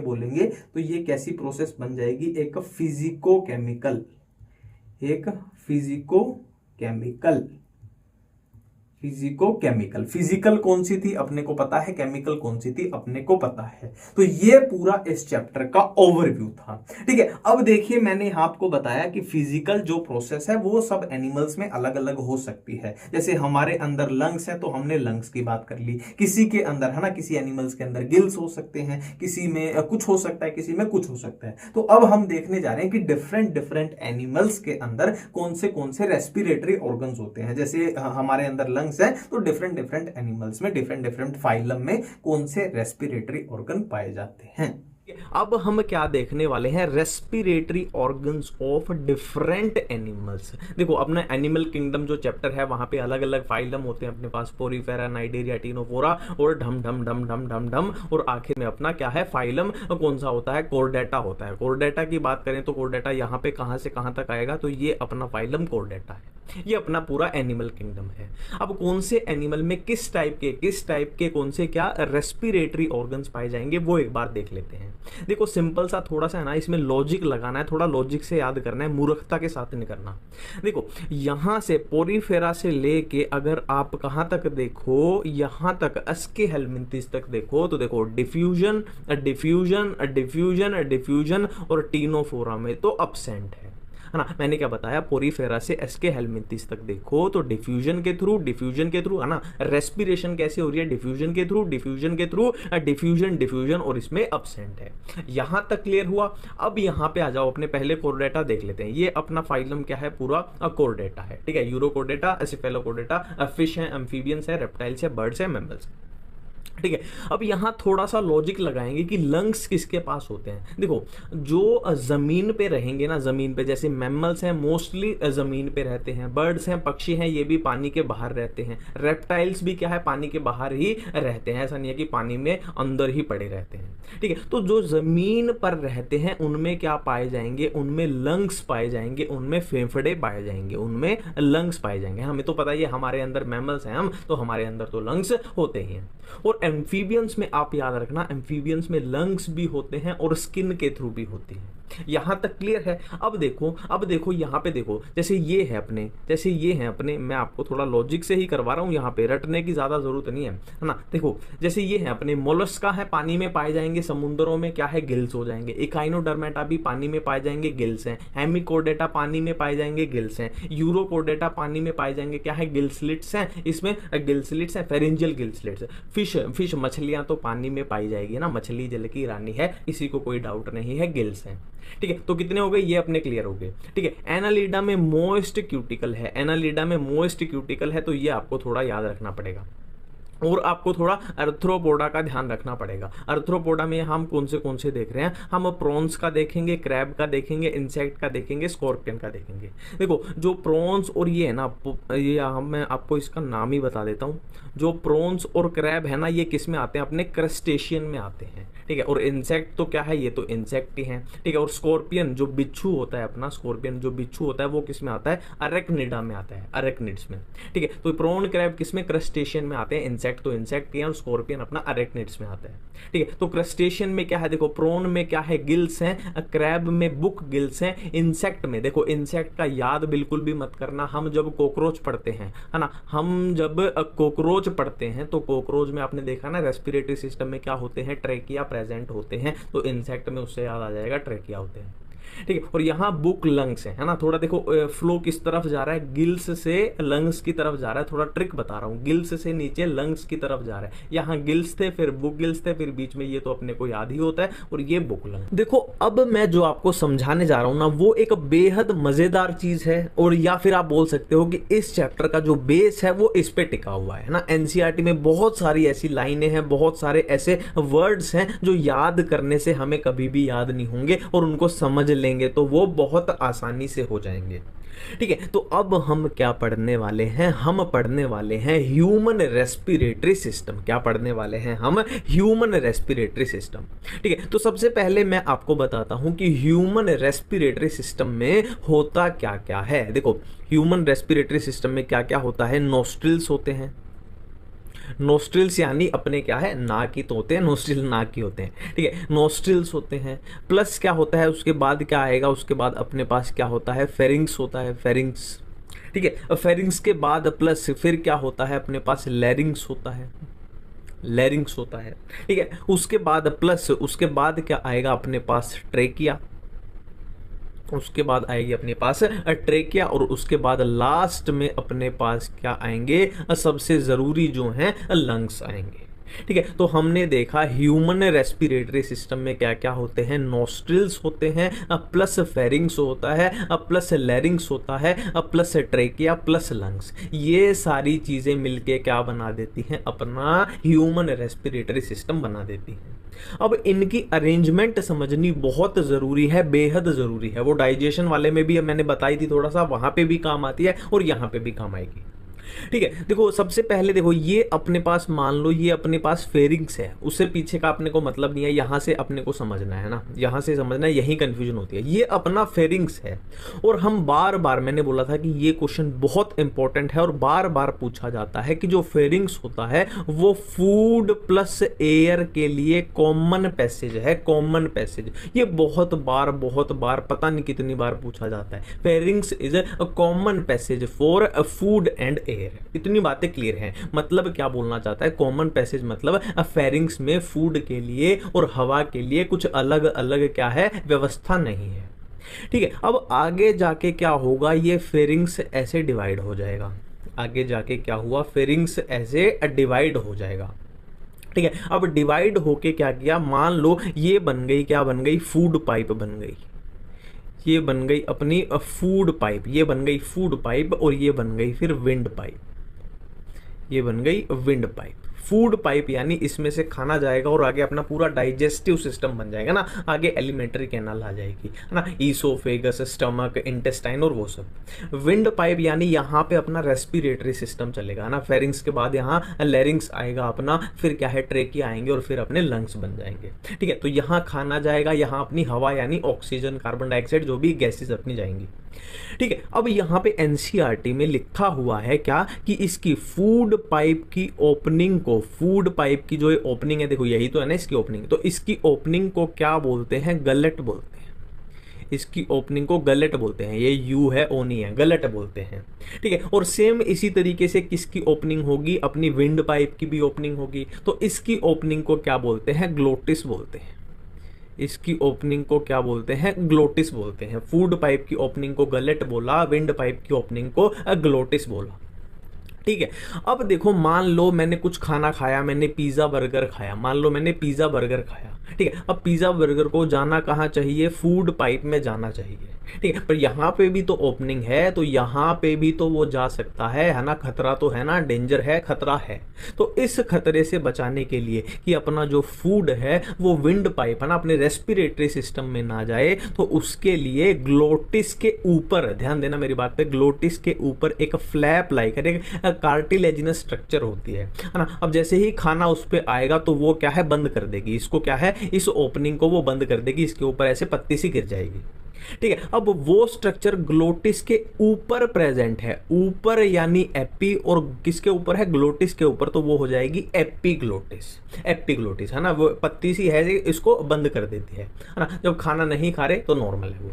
बोलेंगे तो ये कैसी प्रोसेस बन जाएगी, एक फिजिको केमिकल, एक फिजिको केमिकल। फिजिकल कौन सी थी अपने को पता है, केमिकल कौन सी थी अपने को पता है। तो ये पूरा इस चैप्टर का ओवरव्यू था। ठीक है, अब देखिए मैंने आपको बताया कि फिजिकल जो प्रोसेस है वो सब एनिमल्स में अलग अलग हो सकती है। जैसे हमारे अंदर लंग्स है तो हमने लंग्स की बात कर ली, किसी के अंदर, है ना, किसी एनिमल्स के अंदर गिल्स हो सकते हैं, किसी में कुछ हो सकता है, किसी में कुछ हो सकता है। तो अब हम देखने जा रहे हैं कि डिफरेंट एनिमल्स के अंदर कौन से रेस्पिरेटरी ऑर्गन्स होते हैं। जैसे हमारे अंदर लंग्स है तो डिफरेंट एनिमल्स में, डिफरेंट फाइलम में कौन से रेस्पिरेटरी ऑर्गन पाए जाते हैं। अब हम क्या देखने वाले हैं, respiratory organs of different animals. देखो अपना एनिमल किंगडम जो चैप्टर है वहां पे अलग अलग फाइलम होते हैं अपने पास, पोरीफेरा, नाइडेरिया, टिनोफोरा और ढम, और आखिर में अपना क्या है, फाइलम कौन सा होता है, कोर्डेटा होता है। कोर्डेटा की बात करें तो कोर्डेटा यहाँ पे कहां से कहां तक आएगा, तो ये अपना फाइलम कोर्डेटा है, ये अपना पूरा एनिमल किंगडम है। अब कौन से एनिमल में किस टाइप के कौन से क्या रेस्पिरेटरी ऑर्गन्स पाए जाएंगे वो एक बार देख लेते हैं। देखो सिंपल सा थोड़ा सा है ना, इसमें लॉजिक लगाना है, थोड़ा लॉजिक से याद करना है, मूर्खता के साथ नहीं करना। देखो यहां से पोरीफेरा से लेके अगर आप कहां तक देखो, यहां तक अस्केहेलमिंथिस तक देखो, तो देखो डिफ्यूजन और टिनोफोरा में तो अब्सेंट है ना। मैंने क्या बताया, पोरीफेरा से अस्केहेलमिंथिस तक देखो तो डिफ्यूजन के थ्रू है ना, रेस्पिरेशन कैसे हो रही है, डिफ्यूजन के थ्रू, डिफ्यूजन और इसमें अब्सेंट है। यहां तक क्लियर हुआ। अब यहां पे आ जाओ, अपने पहले कोर्डेटा देख लेते हैं। ये अपना फाइलम क्या है, पूरा कोर्डेटा है। ठीक है, यूरोकोर्डेटा, एसिफेलोकोर्डेटा, फिश है, एम्फीबियंस है, रेप्टाइल्स है, बर्ड्स है, मैमल्स। ठीक है। अब यहाँ थोड़ा सा लॉजिक लगाएंगे कि लंग्स किसके पास होते हैं। देखो, जो जमीन पे रहेंगे ना, जमीन पे जैसे मैमल्स हैं मोस्टली जमीन पे रहते हैं, बर्ड्स हैं, पक्षी हैं, ये भी पानी के बाहर रहते हैं, रेप्टाइल्स भी क्या है पानी के बाहर ही रहते हैं, ऐसा नहीं है कि पानी में अंदर ही पड़े रहते हैं। ठीक है, तो जो जमीन पर रहते हैं उनमें क्या पाए जाएंगे, उनमें लंग्स पाए जाएंगे, उनमें फेफड़े पाए जाएंगे, उनमें लंग्स पाए जाएंगे। हमें तो पता ही है, हमारे अंदर मैमल्स हैं हम, तो हमारे अंदर तो लंग्स होते ही हैं। और एम्फीबियंस में आप याद रखना, एम्फीबियंस में लंग्स भी होते हैं और स्किन के थ्रू भी होती है। यहां तक क्लियर है। अब देखो यहां पे देखो, जैसे ये है अपने, जैसे ये हैं अपने, मैं आपको थोड़ा लॉजिक से ही करवा रहा हूं, यहां पे रटने की ज्यादा जरूरत नहीं है ना। देखो जैसे ये है अपने, मोलस्का है, पानी में पाए जाएंगे, समुद्रों में क्या है गिल्स हो जाएंगे। इकाइनोडर्मेटा भी पानी में पाए जाएंगे, गिल्स हैं। हेमिकोडेटा पानी में पाए जाएंगे, गिल्स हैं। यूरोकोडेटा पानी में पाए जाएंगे, क्या है गिलस्लिट्स हैं, इसमें गिलस्लिट्स हैं, फेरेंजियल गिलस्लिट्स। फिश मछलियां तो पानी में पाई जाएगी ना, मछली जल की रानी है, इसी को कोई डाउट नहीं है, गिल्स हैं। ठीक है, तो कितने हो गए ये अपने क्लियर हो गए। ठीक है, एनालिडा में मोस्ट क्यूटिकल है, एनालिडा में मोस्ट क्यूटिकल है, तो ये आपको थोड़ा याद रखना पड़ेगा। और आपको थोड़ा अर्थ्रोपोडा का ध्यान रखना पड़ेगा। अर्थ्रोपोडा में हम कौन से देख रहे हैं, हम प्रॉन्स का देखेंगे, क्रैब का देखेंगे, इंसेक्ट का देखेंगे, स्कॉर्पियन का देखेंगे। देखो जो प्रॉन्स और ये है ना, ये मैं आपको इसका नाम ही बता देता हूँ। जो प्रॉन्स और क्रैब है ना, ये किस में आते हैं, अपने क्रस्टेशियन में आते हैं। ठीक है, और इंसेक्ट तो क्या है, ये तो इंसेक्ट ही है। ठीक है, और स्कॉर्पियन जो बिच्छू होता है अपना, स्कॉर्पियन जो बिच्छू होता है वो किस में आता है, अरेक्निडा में आता है, अरेक्निड्स में। ठीक है, तो प्रॉन क्रैब किस में, क्रस्टेशियन में आते हैं। इंसेक्ट तो इंसेक्ट है और स्कॉर्पियन अपना अरेक्निड्स में आता है। ठीक है, तो क्रस्टेशियन में क्या है, देखो प्रॉन में क्या है, गिल्स हैं, क्रैब में बुक गिल्स हैं। इंसेक्ट में देखो, इंसेक्ट का याद बिल्कुल भी मत करना, हम जब कॉकरोच पढ़ते हैं, है ना, हम जब कॉकरोच पढ़ते हैं तो कॉकरोच में आपने देखा ना, रेस्पिरेटरी सिस्टम में क्या होते हैं, ट्रेकिया प्रेजेंट होते हैं, तो इंसेक्ट में उससे याद आ जाएगा ट्रेकिया होते हैं। ठीक है, और यहाँ बुक लंग्स है ना, थोड़ा देखो फ्लो किस तरफ जा रहा है, गिल्स से लंग्स की तरफ जा रहा है। थोड़ा ट्रिक बता रहा हूँ, गिल्स से नीचे लंग्स की तरफ जा रहा है। यहाँ गिल्स थे, फिर बुक गिल्स थे, फिर बीच में ये तो अपने को याद ही होता है, और ये बुक लंग। देखो अब मैं जो आपको समझाने जा रहा हूँ ना, वो एक बेहद मजेदार चीज है, और या फिर आप बोल सकते हो कि इस चैप्टर का जो बेस है वो इस पे टिका हुआ है ना। एनसीईआरटी में बहुत सारी ऐसी लाइनें हैं, बहुत सारे ऐसे वर्ड्स हैं जो याद करने से हमें कभी भी याद नहीं होंगे, और उनको समझ लेंगे तो वो बहुत आसानी से हो जाएंगे। ठीक है, तो अब हम क्या पढ़ने वाले हैं, हम पढ़ने वाले हैं ह्यूमन रेस्पिरेटरी सिस्टम। क्या पढ़ने वाले हैं हम, ह्यूमन रेस्पिरेटरी सिस्टम। ठीक है, तो सबसे पहले मैं आपको बताता हूं कि ह्यूमन रेस्पिरेटरी सिस्टम में होता क्या क्या है। देखो ह्यूमन रेस्पिरेटरी सिस्टम में क्या क्या होता है, नोस्ट्रिल्स होते हैं। नोस्ट्रिल्स यानी अपने क्या है, नाक ही तो होते हैं, नोस्ट्रिल नाक ही होते हैं। ठीक है, नोस्ट्रिल्स होते हैं, प्लस क्या होता है, उसके बाद क्या आएगा, उसके बाद अपने पास क्या होता है, फेरिंग्स होता है, फेरिंग्स। ठीक है, फेरिंग्स के बाद प्लस फिर क्या होता है, अपने पास लैरिंग्स होता है, लैरिंग्स होता है। ठीक है, उसके बाद प्लस उसके बाद क्या आएगा, अपने पास ट्रेकिया, उसके बाद आएगी अपने पास ट्रेकिया, और उसके बाद लास्ट में अपने पास क्या आएंगे, सबसे जरूरी जो हैं लंग्स आएंगे। ठीक है, तो हमने देखा ह्यूमन रेस्पिरेटरी सिस्टम में क्या क्या होते हैं, नोस्ट्रिल्स होते हैं, प्लस फेरिंग्स होता है, प्लस लैरिंग्स होता है, प्लस ट्रेकिया, प्लस लंग्स। ये सारी चीजें मिलके क्या बना देती हैं, अपना ह्यूमन रेस्पिरेटरी सिस्टम बना देती हैं। अब इनकी अरेंजमेंट समझनी बहुत जरूरी है, बेहद जरूरी है। वो डाइजेशन वाले में भी मैंने बताई थी थोड़ा सा, वहां पे भी काम आती है और यहां पे भी काम आएगी। ठीक है, देखो सबसे पहले देखो, ये अपने पास मान लो ये अपने पास फेरिंग्स है, उससे पीछे का अपने को मतलब नहीं है, यहां से अपने को समझना है ना, यहां से समझना है, यही कंफ्यूजन होती है। ये अपना फेरिंग्स है, और हम बार बार मैंने बोला था कि ये क्वेश्चन बहुत इंपॉर्टेंट है और बार बार पूछा जाता है कि जो फेरिंग्स होता है वो फूड प्लस एयर के लिए कॉमन पैसेज है, कॉमन पैसेज। ये बहुत बार पता नहीं कितनी बार पूछा जाता है। Pharynx is a common passage for food and air. इतनी बातें क्लियर हैं। मतलब क्या बोलना चाहता है, कॉमन पैसेज मतलब फेरिंग्स में फूड के लिए और हवा के लिए कुछ अलग अलग क्या है, व्यवस्था नहीं है। ठीक है, अब आगे जाके क्या होगा, ये फेरिंग्स ऐसे डिवाइड हो जाएगा। आगे जाके क्या हुआ, फेरिंग्स ऐसे डिवाइड हो जाएगा। ठीक है, अब डिवाइड होके क्या किया, मान लो ये बन गई, क्या बन गई, फूड पाइप बन गई। ये बन गई अपनी फूड पाइप, ये बन गई फूड पाइप, और ये बन गई फिर विंड पाइप। ये बन गई विंड पाइप, फूड पाइप यानी इसमें से खाना जाएगा और आगे अपना पूरा डाइजेस्टिव सिस्टम बन जाएगा ना, आगे एलिमेंट्री कैनाल आ जाएगी, है ना, ईसोफेगस, स्टमक, इंटेस्टाइन और वो सब। विंड पाइप यानी यहाँ पे अपना रेस्पिरेटरी सिस्टम चलेगा ना, फेरिंग्स के बाद यहाँ लैरिंग्स आएगा अपना, फिर क्या है ट्रेकिया आएंगे और फिर अपने लंग्स बन जाएंगे। ठीक है, तो यहाँ खाना जाएगा, यहाँ अपनी हवा यानी ऑक्सीजन, कार्बन डाइऑक्साइड जो भी गैसेज अपनी जाएंगी। ठीक है, अब यहाँ पे एनसीईआरटी में लिखा हुआ है क्या कि इसकी फूड पाइप की ओपनिंग को, फूड पाइप की जो ये ओपनिंग है, देखो यही तो है ना इसकी ओपनिंग, तो इसकी ओपनिंग को क्या बोलते हैं, गलट बोलते हैं। इसकी ओपनिंग को गलट बोलते हैं, ये यू है ओ नहीं है, गलट बोलते हैं। ठीक है, और सेम इसी तरीके से किसकी ओपनिंग होगी, अपनी विंड पाइप की भी ओपनिंग होगी, तो इसकी ओपनिंग को क्या बोलते हैं, ग्लोटिस बोलते हैं। इसकी ओपनिंग को क्या बोलते हैं, ग्लोटिस बोलते हैं। फूड पाइप की ओपनिंग को गलट बोला, विंड पाइप की ओपनिंग को ग्लोटिस बोला। ठीक है, अब देखो मान लो मैंने कुछ खाना खाया, मैंने पिज्जा बर्गर खाया, मान लो मैंने पिज्जा बर्गर खाया। ठीक है, अब पिज्जा बर्गर को जाना कहाँ चाहिए, फूड पाइप में जाना चाहिए। ठीक है, पर यहाँ पे भी तो ओपनिंग है, तो यहाँ पे भी तो वो जा सकता है ना, खतरा तो है ना, डेंजर है, खतरा है। तो इस खतरे से बचाने के लिए कि अपना जो फूड है वो विंड पाइप है ना अपने रेस्पिरेटरी सिस्टम में ना जाए, तो उसके लिए ग्लोटिस के ऊपर, ध्यान देना मेरी बात पे, ग्लोटिस के ऊपर एक फ्लैप लाइक एक कार्टिलेजिनस स्ट्रक्चर होती है ना। अब जैसे ही खाना उस पर आएगा तो वो क्या है, बंद कर देगी इसको, क्या है, इस ओपनिंग को वो बंद कर देगी, इसके ऊपर ऐसे पत्ती सी गिर जाएगी। ठीक है, अब वो स्ट्रक्चर ग्लोटिस के ऊपर प्रेजेंट है, ऊपर यानी एपी, और किसके ऊपर है, ग्लोटिस के ऊपर, तो वो हो जाएगी एपीग्लोटिस। एपीग्लोटिस है ना, वो पत्ती सी है, इसको बंद कर देती है ना, जब खाना नहीं खा रहे तो नॉर्मल है वो।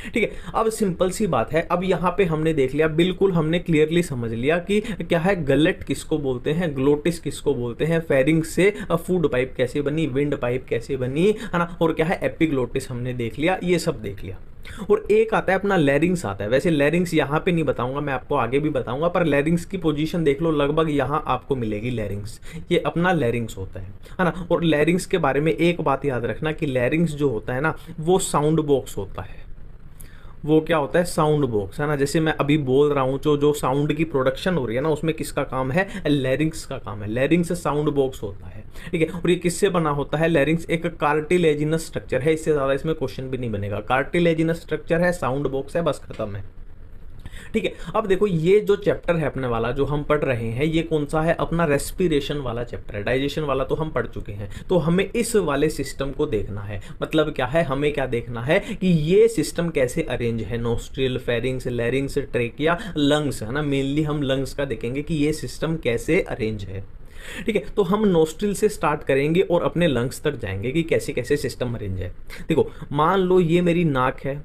ठीक है, अब सिंपल सी बात है, अब यहाँ पे हमने देख लिया, बिल्कुल हमने क्लियरली समझ लिया कि क्या है, गलट किसको बोलते हैं, ग्लोटिस किसको बोलते हैं, फेरिंग्स से फूड पाइप कैसे बनी, विंड पाइप कैसे बनी, है ना, और क्या है एपिग्लोटिस हमने देख लिया, ये सब देख लिया। और एक आता है अपना लैरिंग्स आता है। वैसे लैरिंग्स यहाँ पे नहीं बताऊंगा, मैं आपको आगे भी बताऊंगा, पर लैरिंग्स की पोजीशन देख लो, लगभग यहाँ आपको मिलेगी लैरिंग्स, ये अपना लैरिंग्स होता है ना। और लैरिंग्स के बारे में एक बात याद रखना कि लैरिंग्स जो होता है ना वो साउंड बॉक्स होता है। वो क्या होता है, साउंड बॉक्स है ना। जैसे मैं अभी बोल रहा हूँ, जो साउंड की प्रोडक्शन हो रही है ना, उसमें किसका काम है, लैरिंग्स का काम है। लैरिंग्स साउंड बॉक्स होता है। ठीक है, और ये किससे बना होता है, लैरिंग्स एक कार्टिलेजिनस स्ट्रक्चर है, इससे ज़्यादा इसमें क्वेश्चन भी नहीं बनेगा। कार्टिलेजिनस स्ट्रक्चर है, साउंड बॉक्स है, बस खत्म है। ठीक है, अब देखो ये जो चैप्टर है अपने वाला जो हम पढ़ रहे हैं, ये कौन सा है, अपना रेस्पिरेशन वाला चैप्टर है। डाइजेशन वाला तो हम पढ़ चुके हैं, तो हमें इस वाले सिस्टम को देखना है। मतलब क्या है, हमें क्या देखना है कि ये सिस्टम कैसे अरेंज है, नोस्ट्रिल, फेरिंग्स, लैरिंग्स, ट्रेकिया, लंग्स, है ना। मेनली हम लंग्स का देखेंगे कि ये सिस्टम कैसे अरेंज है। ठीक है, तो हम नोस्ट्रिल से स्टार्ट करेंगे और अपने लंग्स तक जाएंगे कि कैसे कैसे सिस्टम अरेंज है। देखो मान लो ये मेरी नाक है,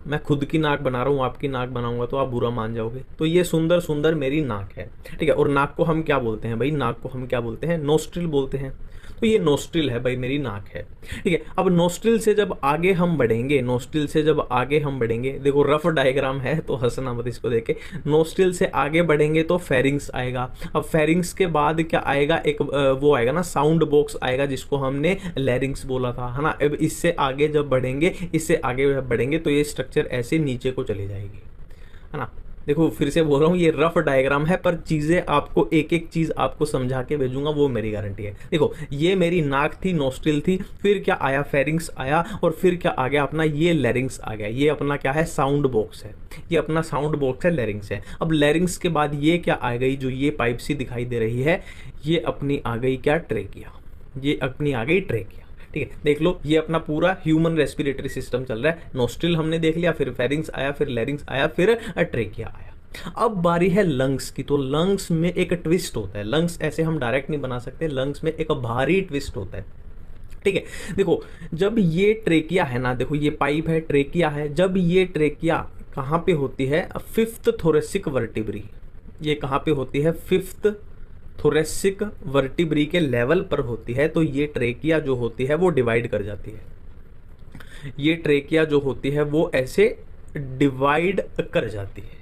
मैं खुद की नाक बना रहा हूँ, आपकी नाक बनाऊंगा तो आप बुरा मान जाओगे। तो ये सुंदर सुंदर मेरी नाक है। ठीक है, और नाक को हम क्या बोलते हैं भाई, नाक को हम क्या बोलते हैं, नोस्ट्रिल बोलते हैं। तो ये नोस्ट्रिल है भाई, मेरी नाक है। ठीक है, अब नोस्ट्रिल से जब आगे हम बढ़ेंगे, नोस्ट्रिल से जब आगे हम बढ़ेंगे, देखो रफ डायग्राम है तो हंसना मत इसको देख के। नोस्ट्रिल से आगे बढ़ेंगे तो फेरिंग्स आएगा। अब फेरिंग्स के बाद क्या आएगा, एक वो आएगा ना, साउंड बॉक्स आएगा, जिसको हमने लैरिंग्स बोला था, है ना। अब इससे आगे जब बढ़ेंगे, इससे आगे जब बढ़ेंगे तो ये स्ट्रक्चर ऐसे नीचे को चली जाएगी, है ना। देखो फिर से बोल रहा हूँ, ये रफ डायग्राम है, पर चीज़ें आपको एक एक चीज़ आपको समझा के भेजूंगा, वो मेरी गारंटी है। देखो ये मेरी नाक थी, नोस्ट्रिल थी, फिर क्या आया, फेरिंग्स आया, और फिर क्या आ गया अपना, ये लैरिंग्स आ गया। ये अपना क्या है, साउंड बॉक्स है, ये अपना साउंड बॉक्स है, लैरिंग्स है। अब लैरिंग्स के बाद ये क्या आ गई, जो ये पाइप सी दिखाई दे रही है, ये अपनी आ गई क्या, ट्रेकिया। ये अपनी आ गई ट्रेकिया। ठीक है, देख लो ये अपना पूरा ह्यूमन रेस्पिरेटरी सिस्टम चल रहा है। नोस्ट्रिल हमने देख लिया, फिर फेरिंग्स आया, फिर लैरिंग्स आया, फिर ट्रेकिया आया। अब बारी है लंग्स की। तो लंग्स में एक ट्विस्ट होता है, लंग्स ऐसे हम डायरेक्ट नहीं बना सकते, लंग्स में एक भारी ट्विस्ट होता है। ठीक है, देखो जब ये ट्रेकिया है ना, देखो ये पाइप है, ट्रेकिया है, जब ये ट्रेकिया कहाँ पे होती है, फिफ्थ थोरेसिक वर्टिब्री। ये कहाँ पे होती है, फिफ्थ थोरेसिक वर्टिब्री के लेवल पर होती है। तो ये ट्रेकिया जो होती है वो डिवाइड कर जाती है। ये ट्रेकिया जो होती है वो ऐसे डिवाइड कर जाती है।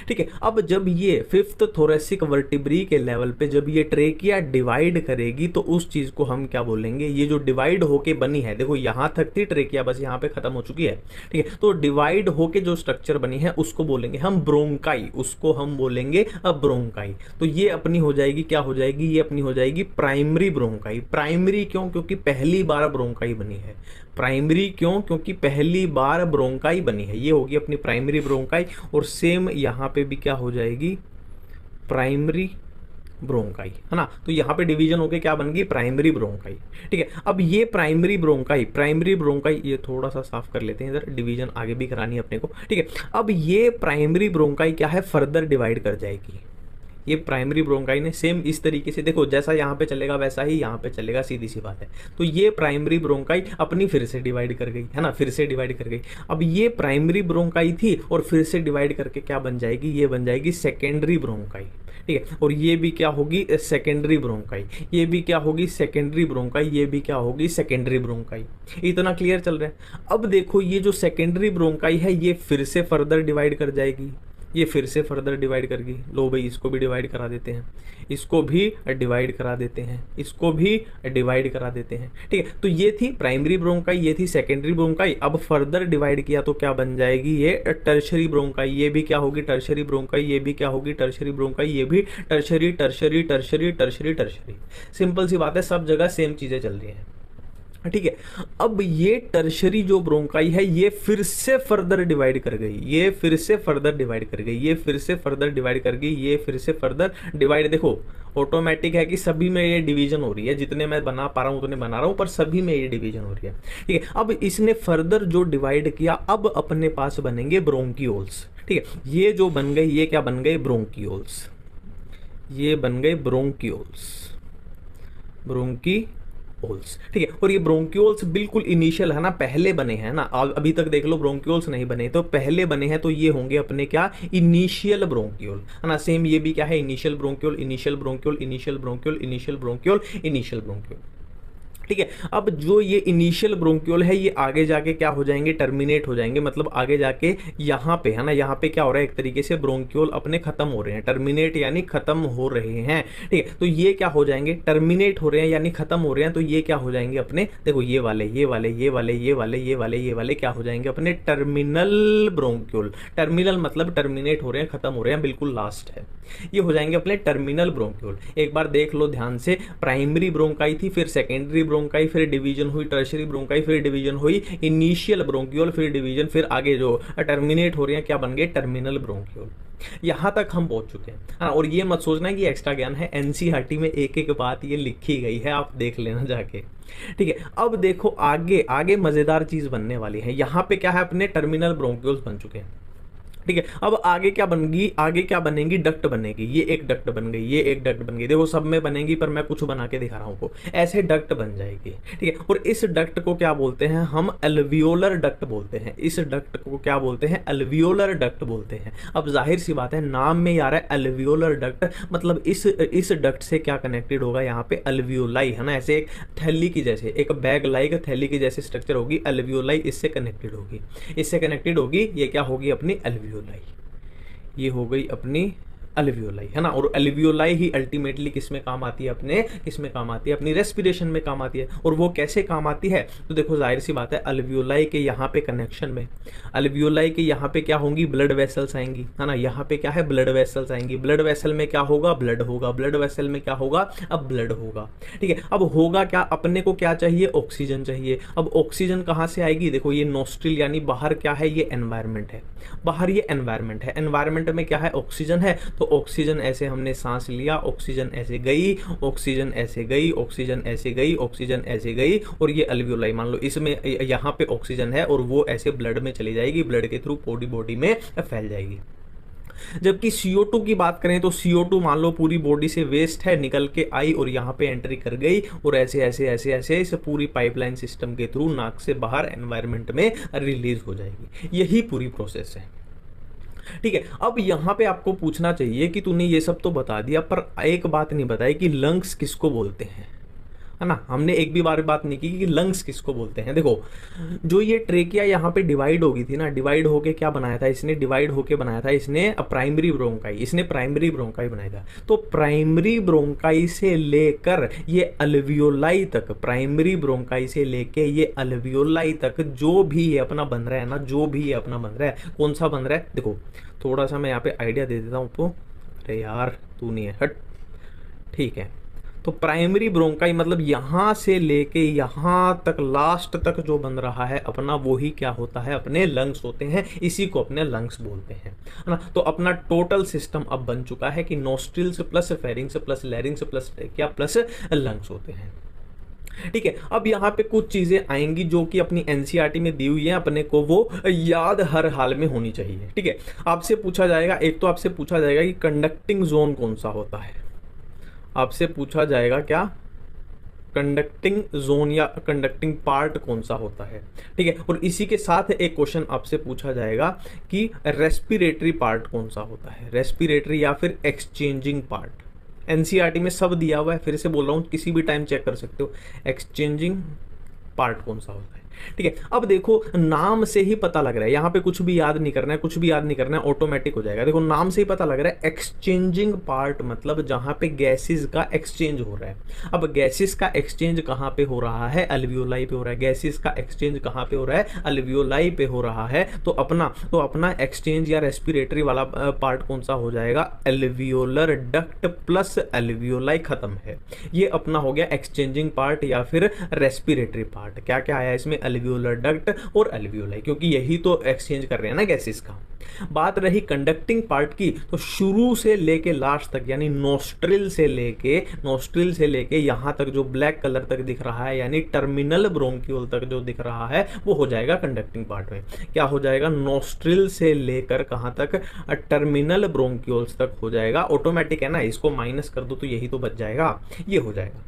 ठीक है। अब जब ये फिफ्थ थोरेसिक वर्टिब्री के लेवल पे जब ये ट्रेकिया डिवाइड करेगी तो उस चीज को हम क्या बोलेंगे, ये जो डिवाइड होके बनी है, देखो यहां तक थी ट्रेकिया, बस यहां पे खत्म हो चुकी है, ठीक है। तो डिवाइड होके जो स्ट्रक्चर बनी है उसको बोलेंगे हम ब्रोंकाई, उसको हम बोलेंगे अब ब्रोंकाई। तो ये अपनी हो जाएगी, क्या हो जाएगी, ये अपनी हो जाएगी प्राइमरी ब्रोंकाई। प्राइमरी क्यों, क्योंकि पहली बार ब्रोंकाई बनी है। प्राइमरी क्यों, क्योंकि पहली बार ब्रोंकाई बनी है, ये होगी अपनी प्राइमरी ब्रोंकाई। और सेम यहां पे भी क्या हो जाएगी, प्राइमरी ब्रोंकाई, है ना। तो यहां पे डिवीजन होके क्या बन गई, प्राइमरी ब्रोंकाई, ठीक है। अब ये प्राइमरी ब्रोंकाई ये थोड़ा सा साफ कर लेते हैं इधर, डिवीजन आगे भी करानी है अपने को, ठीक है। अब ये प्राइमरी ब्रोंकाई क्या है, फर्दर डिवाइड कर जाएगी। ये प्राइमरी ब्रोंकाई ने सेम इस तरीके से, देखो जैसा यहाँ पे चलेगा वैसा ही यहाँ पे चलेगा, सीधी सी बात है। तो ये प्राइमरी ब्रोंकाई अपनी फिर से डिवाइड कर गई, है ना, फिर से डिवाइड कर गई। अब ये प्राइमरी ब्रोंकाई थी और फिर से डिवाइड करके क्या बन जाएगी, ये बन जाएगी सेकेंडरी ब्रोंकाई, ठीक है। और ये भी क्या होगी, सेकेंडरी ब्रोंकाई, ये भी क्या होगी, सेकेंडरी ब्रोंकाई, ये भी क्या होगी, सेकेंडरी ब्रोंकाई। इतना क्लियर चल रहा है। अब देखो ये जो सेकेंडरी ब्रोंकाई है ये फिर से फर्दर डिवाइड कर जाएगी, ये फिर से फर्दर डिवाइड करगी। लो भाई इसको भी डिवाइड करा देते हैं, इसको भी डिवाइड करा देते हैं, इसको भी डिवाइड करा देते हैं, ठीक है। तो ये थी प्राइमरी ब्रोंकाई, ये थी सेकेंडरी ब्रोंकाई। अब फर्दर डिवाइड किया तो क्या बन जाएगी, ये टर्शरी ब्रोंकाई, ये भी क्या होगी, टर्शरी ब्रोंकाई, ये भी क्या होगी, टर्शरी ब्रोंकाई, ये भी tertiary tertiary tertiary tertiary tertiary. Simple सी बात है, सब जगह सेम चीजें चल रही हैं, ठीक है। अब ये टर्शरी जो ब्रोंकाई है ये फिर से फर्दर डिवाइड कर गई, ये फिर से फर्दर डिवाइड कर गई, ये फिर से फर्दर डिवाइड कर गई, ये फिर से फर्दर डिवाइड। देखो ऑटोमेटिक है कि सभी में ये डिवीजन हो रही है, जितने मैं बना पा रहा हूं उतने बना रहा हूं, पर सभी में ये डिवीजन हो रही है, ठीक है। अब इसने फर्दर जो डिवाइड किया, अब अपने पास बनेंगे ब्रोंकियोल्स, ठीक है। ये जो बन गए, ये क्या बन गए, ब्रोंकियोल्स, ये बन गए ब्रोंकियोल्स, ब्रोंकियोल्स, ठीक है। और ये ब्रोंकियोल्स बिल्कुल इनिशियल है ना, पहले बने हैं ना, अभी तक देख लो ब्रोंकियोल्स नहीं बने, तो पहले बने हैं, तो ये होंगे अपने क्या, इनिशियल ब्रोंकियोल, है ना। सेम ये भी क्या है, initial bronchiole, initial bronchiole, initial bronchiole, initial bronchiole, initial bronchiole, ठीक है। अब जो ये इनिशियल ब्रोंकियोल है ये आगे जाके क्या हो जाएंगे, टर्मिनेट हो जाएंगे, मतलब आगे जाके यहाँ पे, है ना, यहाँ पे क्या हो रहा है, एक तरीके से ब्रोंकियोल अपने खत्म हो रहे हैं, टर्मिनेट यानी खत्म हो रहे हैं, ठीक है। तो ये क्या हो जाएंगे, टर्मिनेट हो रहे हैं यानी खत्म हो रहे हैं, तो ये क्या हो जाएंगे अपने, देखो ये वाले ये वाले ये वाले ये वाले ये वाले ये वाले क्या हो जाएंगे अपने टर्मिनल ब्रोंकियोल। टर्मिनल मतलब टर्मिनेट हो रहे हैं, खत्म हो रहे हैं, बिल्कुल लास्ट है, ये हो जाएंगे अपने टर्मिनल ब्रोंकियोल। एक बार देख लो ध्यान से, प्राइमरी ब्रोंकाई थी, फिर सेकेंडरी ब्रोंकाई, फिर डिवीजन हुई टर्शरी ब्रोंकाई, फिर डिवीजन हुई इनिशियल ब्रोंकियोल, फिर डिवीजन, फिर आगे जो टर्मिनेट हो रहे हैं क्या बन गए, टर्मिनल ब्रोंकियोल। यहां तक हम पहुंच चुके हैं, हाँ। और ये मत सोचना कि एक्स्ट्रा ज्ञान है, एनसीईआरटी में एक एक बात ये लिखी गई है, आप देख लेना जाके, ठीक है। अब देखो आगे आगे मजेदार चीज बनने वाली है। यहां पे क्या है, अपने टर्मिनल ब्रोंकियोल्स बन चुके हैं, ठीक है। अब आगे क्या बनेगी, आगे क्या बनेगी, डक्ट बनेगी, ये एक डक्ट बन गई, ये एक डक्ट बन गई, देखो सब में बनेगी पर मैं कुछ बना के दिखा रहा हूं को, ऐसे डक्ट बन जाएगी, ठीक है। और इस डक्ट को क्या बोलते हैं हम, अल्वियोलर डक्ट बोलते हैं, इस डक्ट को क्या बोलते हैं, अल्वियोलर डक्ट बोलते हैं। अब जाहिर सी बात है नाम में आ रहा है अल्वियोलर डक्ट, मतलब इस डक्ट से क्या कनेक्टेड होगा, यहाँ पे अल्वियोलाई, है ना, ऐसे एक थैली की जैसे, एक बैग लाइक थैली की जैसे स्ट्रक्चर होगी, अल्वियोलाई इससे कनेक्टेड होगी, इससे कनेक्टेड होगी, ये क्या होगी अपनी अल्वियोलाई, ये हो गई अपनी अल्वियोलाई, है ना। और अल्वियोलाई ही अल्टीमेटली किस में काम आती है, अपने किस में काम आती है, अपनी रेस्पिरेशन में काम आती है। और वो कैसे काम आती है, तो देखो जाहिर सी बात है, अल्वियोलाई के यहाँ पे कनेक्शन में, अल्वियोलाई के यहाँ पे क्या होंगी, ब्लड वेसल्स आएंगी, है ना। यहाँ पे क्या है, ब्लड वेसल्स आएंगी, ब्लड वेसल में क्या होगा, ब्लड होगा, ब्लड वेसल में क्या होगा, अब ब्लड होगा, ठीक है। अब होगा क्या, अपने को क्या चाहिए, ऑक्सीजन चाहिए। अब ऑक्सीजन कहाँ से आएगी, देखो ये नोस्ट्रिल यानी बाहर क्या है, ये एनवायरमेंट है, बाहर ये एनवायरमेंट है, एनवायरमेंट में क्या है, ऑक्सीजन है, तो ऑक्सीजन ऐसे हमने सांस लिया, ऑक्सीजन ऐसे गई, ऑक्सीजन ऐसे गई, ऑक्सीजन ऐसे गई, ऑक्सीजन ऐसे गई, और ये अल्वियोलाई मान लो इसमें यहाँ पे ऑक्सीजन है और वो ऐसे ब्लड में चली जाएगी, ब्लड के थ्रू बॉडी में फैल जाएगी। जबकि CO2 की बात करें तो CO2 मान लो पूरी बॉडी से वेस्ट है, निकल के आई और यहाँ पे एंट्री कर गई और ऐसे ऐसे ऐसे ऐसे इस पूरी पाइपलाइन सिस्टम के थ्रू नाक से बाहर एनवायरमेंट में रिलीज हो जाएगी। यही पूरी प्रोसेस है, ठीक है। अब यहां पे आपको पूछना चाहिए कि तूने ये सब तो बता दिया पर एक बात नहीं बताई कि लंग्स किसको बोलते हैं। है ना। हमने एक भी बार बात नहीं की कि लंग्स किसको बोलते हैं। देखो जो ये ट्रेकिया यहाँ पे डिवाइड हो गई थी ना, डिवाइड होके क्या बनाया था इसने, डिवाइड होके बनाया था इसने प्राइमरी ब्रोंकाई, इसने प्राइमरी ब्रोंकाई बनाया था। तो प्राइमरी ब्रोंकाई से लेकर ये अल्वियोलाई तक, प्राइमरी ब्रोंकाई से लेके ये अल्वियोलाई तक जो भी ये अपना बन रहा है ना, जो भी ये अपना बन रहा है, कौन सा बन रहा है, देखो थोड़ा सा मैं यहाँ पे आइडिया दे देता हूँ आपको। अरे यार तू नहीं है, हट, ठीक है। तो प्राइमरी ब्रोंकाई मतलब यहां से लेके यहां तक लास्ट तक जो बन रहा है अपना, वो ही क्या होता है, अपने लंग्स होते हैं, इसी को अपने लंग्स बोलते हैं, है ना। तो अपना टोटल सिस्टम अब बन चुका है कि nostrils plus pharynx plus लैरिंग्स plus क्या प्लस लंग्स होते हैं। ठीक है, अब यहाँ पे कुछ चीजें आएंगी जो कि अपनी एनसीईआरटी में दी हुई है, अपने को वो याद हर हाल में होनी चाहिए। ठीक है, आपसे पूछा जाएगा, एक तो आपसे पूछा जाएगा कि कंडक्टिंग जोन कौन सा होता है, आपसे पूछा जाएगा क्या, कंडक्टिंग जोन या कंडक्टिंग पार्ट कौन सा होता है। ठीक है, और इसी के साथ एक क्वेश्चन आपसे पूछा जाएगा कि रेस्पिरेटरी पार्ट कौन सा होता है, रेस्पिरेटरी या फिर एक्सचेंजिंग पार्ट। एनसीईआरटी में सब दिया हुआ है, फिर से बोल रहा हूं, किसी भी टाइम चेक कर सकते हो, एक्सचेंजिंग पार्ट कौन सा होता है। ठीक है, अब देखो नाम से ही पता लग रहा है, यहां पे कुछ भी याद नहीं करना है, कुछ भी याद नहीं करना है, ऑटोमेटिक हो जाएगा। देखो नाम से ही पता लग रहा है, एक्सचेंजिंग पार्ट मतलब जहां पे गैसेस का एक्सचेंज हो रहा है। अब गैसेस का एक्सचेंज कहां पे हो रहा है, अल्वियोलाई पे हो रहा है। गैसेस का एक्सचेंज कहां पे हो रहा है, अल्वियोलाई पे हो रहा है। तो अपना एक्सचेंज या रेस्पिरेटरी वाला पार्ट कौन सा हो जाएगा, अल्वियोलर डक्ट प्लस अल्वियोलाई, खत्म है। ये अपना हो गया एक्सचेंजिंग पार्ट या फिर रेस्पिरेटरी पार्ट। क्या क्या आया इसमें, अल्वियोलर डक्ट और अल्वियोलाई, क्योंकि यही तो एक्सचेंज कर रहे हैं ना गैसेस का। बात रही कंडक्टिंग पार्ट की, तो शुरू से लेके लास्ट तक यानी नोस्ट्रिल से लेके यहां तक जो ब्लैक कलर तक दिख रहा है यानी टर्मिनल ब्रोंक्यूल तक जो दिख रहा है वो हो जाएगा कंडक्टिंग पार्ट में। क्या हो जाएगा, नोस्ट्रिल से लेकर कहां तक, टर्मिनल ब्रोंक्यूल्स तक हो जाएगा। ऑटोमेटिक है ना, इसको माइनस कर दो तो यही तो बच जाएगा, ये हो जाएगा।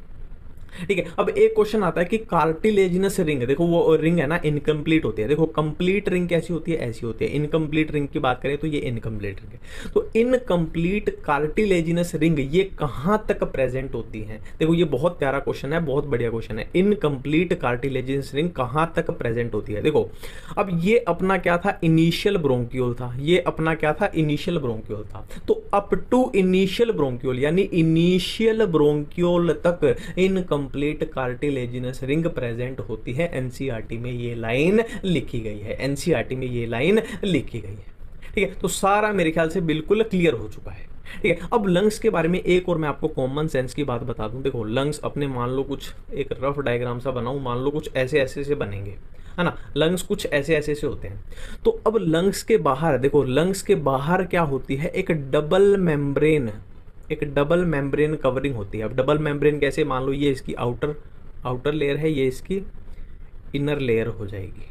ठीक है, अब एक क्वेश्चन आता है कि कार्टिलेजिनस रिंग, देखो वो रिंग है ना इनकम्प्लीट होती है। देखो कंप्लीट रिंग कैसी होती है, ऐसी होती है। इनकम्प्लीट रिंग की बात करें तो ये इनकम्प्लीट रिंग है। तो इनकम्प्लीट कार्टिलेजिनस रिंग ये कहां तक प्रेजेंट होती है, देखो ये बहुत प्यारा क्वेश्चन है, बहुत बढ़िया क्वेश्चन है। इनकम्प्लीट कार्टिलेजिनस रिंग कहां तक प्रेजेंट होती है। देखो अब ये अपना क्या था, इनिशियल ब्रोंक्यूल था, ये अपना क्या था, इनिशियल ब्रोंक्यूल था। तो अप टू इनिशियल ब्रोंक्यूल यानी इनिशियल ब्रोंक्यूल तक इनकम्प्लीट कार्टिलेजिनस रिंग प्रेजेंट होती है। एनसीईआरटी में ये लाइन लिखी गई है, एनसीईआरटी में ये लाइन लिखी गई है। ठीक है, तो सारा मेरे ख्याल से बिल्कुल क्लियर हो चुका है। ठीक है, अब लंग्स के बारे में एक और मैं आपको कॉमन सेंस की बात बता दूं। देखो लंग्स अपने मान लो कुछ एक रफ डायग्राम सा बनाऊं, मान लो कुछ ऐसे ऐसे से बनेंगे, है ना। लंग्स कुछ ऐसे ऐसे से होते हैं। तो अब लंग्स के बाहर देखो, लंग्स के बाहर क्या होती है, एक डबल मेम्ब्रेन कवरिंग होती है। अब डबल मेम्ब्रेन कैसे, मान लो ये इसकी आउटर लेयर है, ये इसकी इनर लेयर हो जाएगी।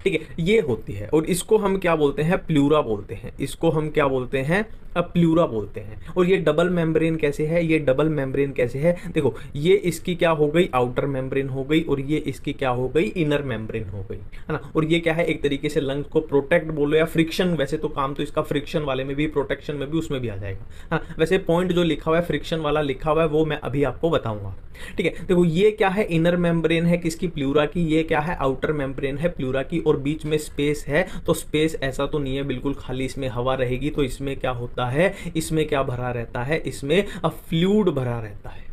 ठीक है, ये होती है और इसको हम क्या बोलते हैं, प्लूरा बोलते हैं। इसको हम क्या बोलते हैं, प्लूरा बोलते हैं। और ये डबल मेम्ब्रेन कैसे है, ये डबल मेम्ब्रेन कैसे है, देखो ये इसकी क्या हो गई, आउटर मेम्ब्रेन हो गई और ये इसकी क्या हो गई, इनर मेम्ब्रेन हो गई, है ना। और ये क्या है, एक तरीके से लंग्स को प्रोटेक्ट बोलो या फ्रिक्शन, वैसे तो काम तो इसका फ्रिक्शन वाले में भी, प्रोटेक्शन में भी, उसमें भी आ जाएगा। हाँ, वैसे पॉइंट जो लिखा हुआ है फ्रिक्शन वाला लिखा हुआ है वो मैं अभी आपको बताऊंगा। ठीक है, देखो ये क्या है, इनर मेम्ब्रेन है किसकी, प्लूरा की। ये क्या है, आउटर मेम्ब्रेन है प्लूरा की। और बीच में स्पेस है, तो स्पेस ऐसा तो नहीं है बिल्कुल खाली, इसमें हवा रहेगी। तो इसमें क्या होता है, इसमें क्या भरा रहता है, इसमें फ्लूइड भरा रहता है,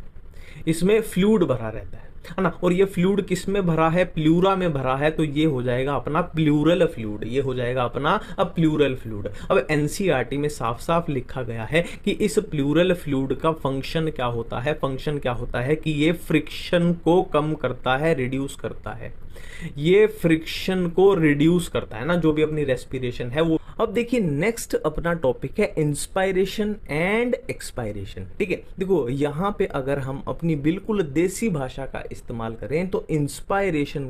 इसमें फ्लूइड भरा रहता है ना। और ये फ्लूइड किस में भरा है, प्लूरा में भरा है। तो ये हो जाएगा अपना प्लूरल फ्लूइड, ये हो जाएगा अपना प्लूरल फ्लूइड। अब एनसीईआरटी में साफ साफ लिखा गया है कि इस प्लूरल फ्लूइड का फंक्शन क्या होता है, फंक्शन क्या होता है कि ये फ्रिक्शन को कम करता है, रिड्यूस करता है। ये फ्रिक्शन को रिड्यूस करता है ना, जो भी अपनी रेस्पिरेशन है वो। अब देखिए नेक्स्ट अपना टॉपिक है इंस्पायरेशन एंड एक्सपायरेशन। ठीक है, देखो यहां पे अगर हम अपनी बिल्कुल देसी भाषा का इस्तेमाल करें तो इंस्पायरेशन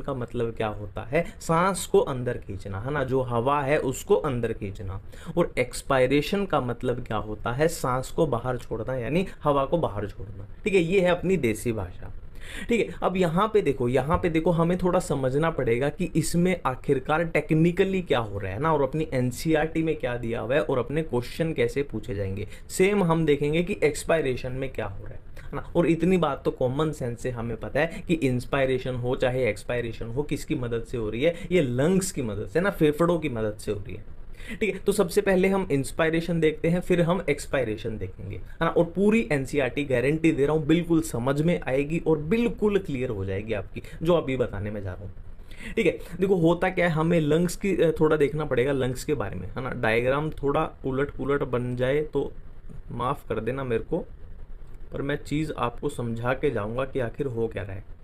का मतलब क्या होता है, सांस को अंदर खींचना, है ना, जो हवा है उसको अंदर खींचना। और एक्सपायरेशन का मतलब क्या होता है, सांस को बाहर छोड़ना यानी हवा को बाहर छोड़ना। ठीक है, ये है अपनी देसी भाषा। ठीक है, अब यहाँ पे देखो हमें थोड़ा समझना पड़ेगा कि इसमें आखिरकार टेक्निकली क्या हो रहा है ना, और अपनी एनसीईआरटी में क्या दिया हुआ है और अपने क्वेश्चन कैसे पूछे जाएंगे। सेम हम देखेंगे कि एक्सपायरेशन में क्या हो रहा है। है ना। और इतनी बात तो कॉमन सेंस से हमें पता है कि इंस्पायरेशन हो चाहे एक्सपायरेशन हो, किसकी मदद से हो रही है, ये लंग्स की मदद से ना, फेफड़ों की मदद से हो रही है। ठीक है, तो सबसे पहले हम इंस्पायरेशन देखते हैं, फिर हम एक्सपायरेशन देखेंगे, है ना। और पूरी एनसीईआरटी गारंटी दे रहा हूं बिल्कुल समझ में आएगी और बिल्कुल क्लियर हो जाएगी आपकी, जो अभी बताने में जा रहा हूं। ठीक है, देखो होता क्या है, हमें लंग्स की थोड़ा देखना पड़ेगा, लंग्स के बारे में, है ना। डायग्राम थोड़ा उलट पुलट बन जाए तो माफ कर देना मेरे को, पर मैं चीज आपको समझा के जाऊंगा कि आखिर हो क्या रहा है।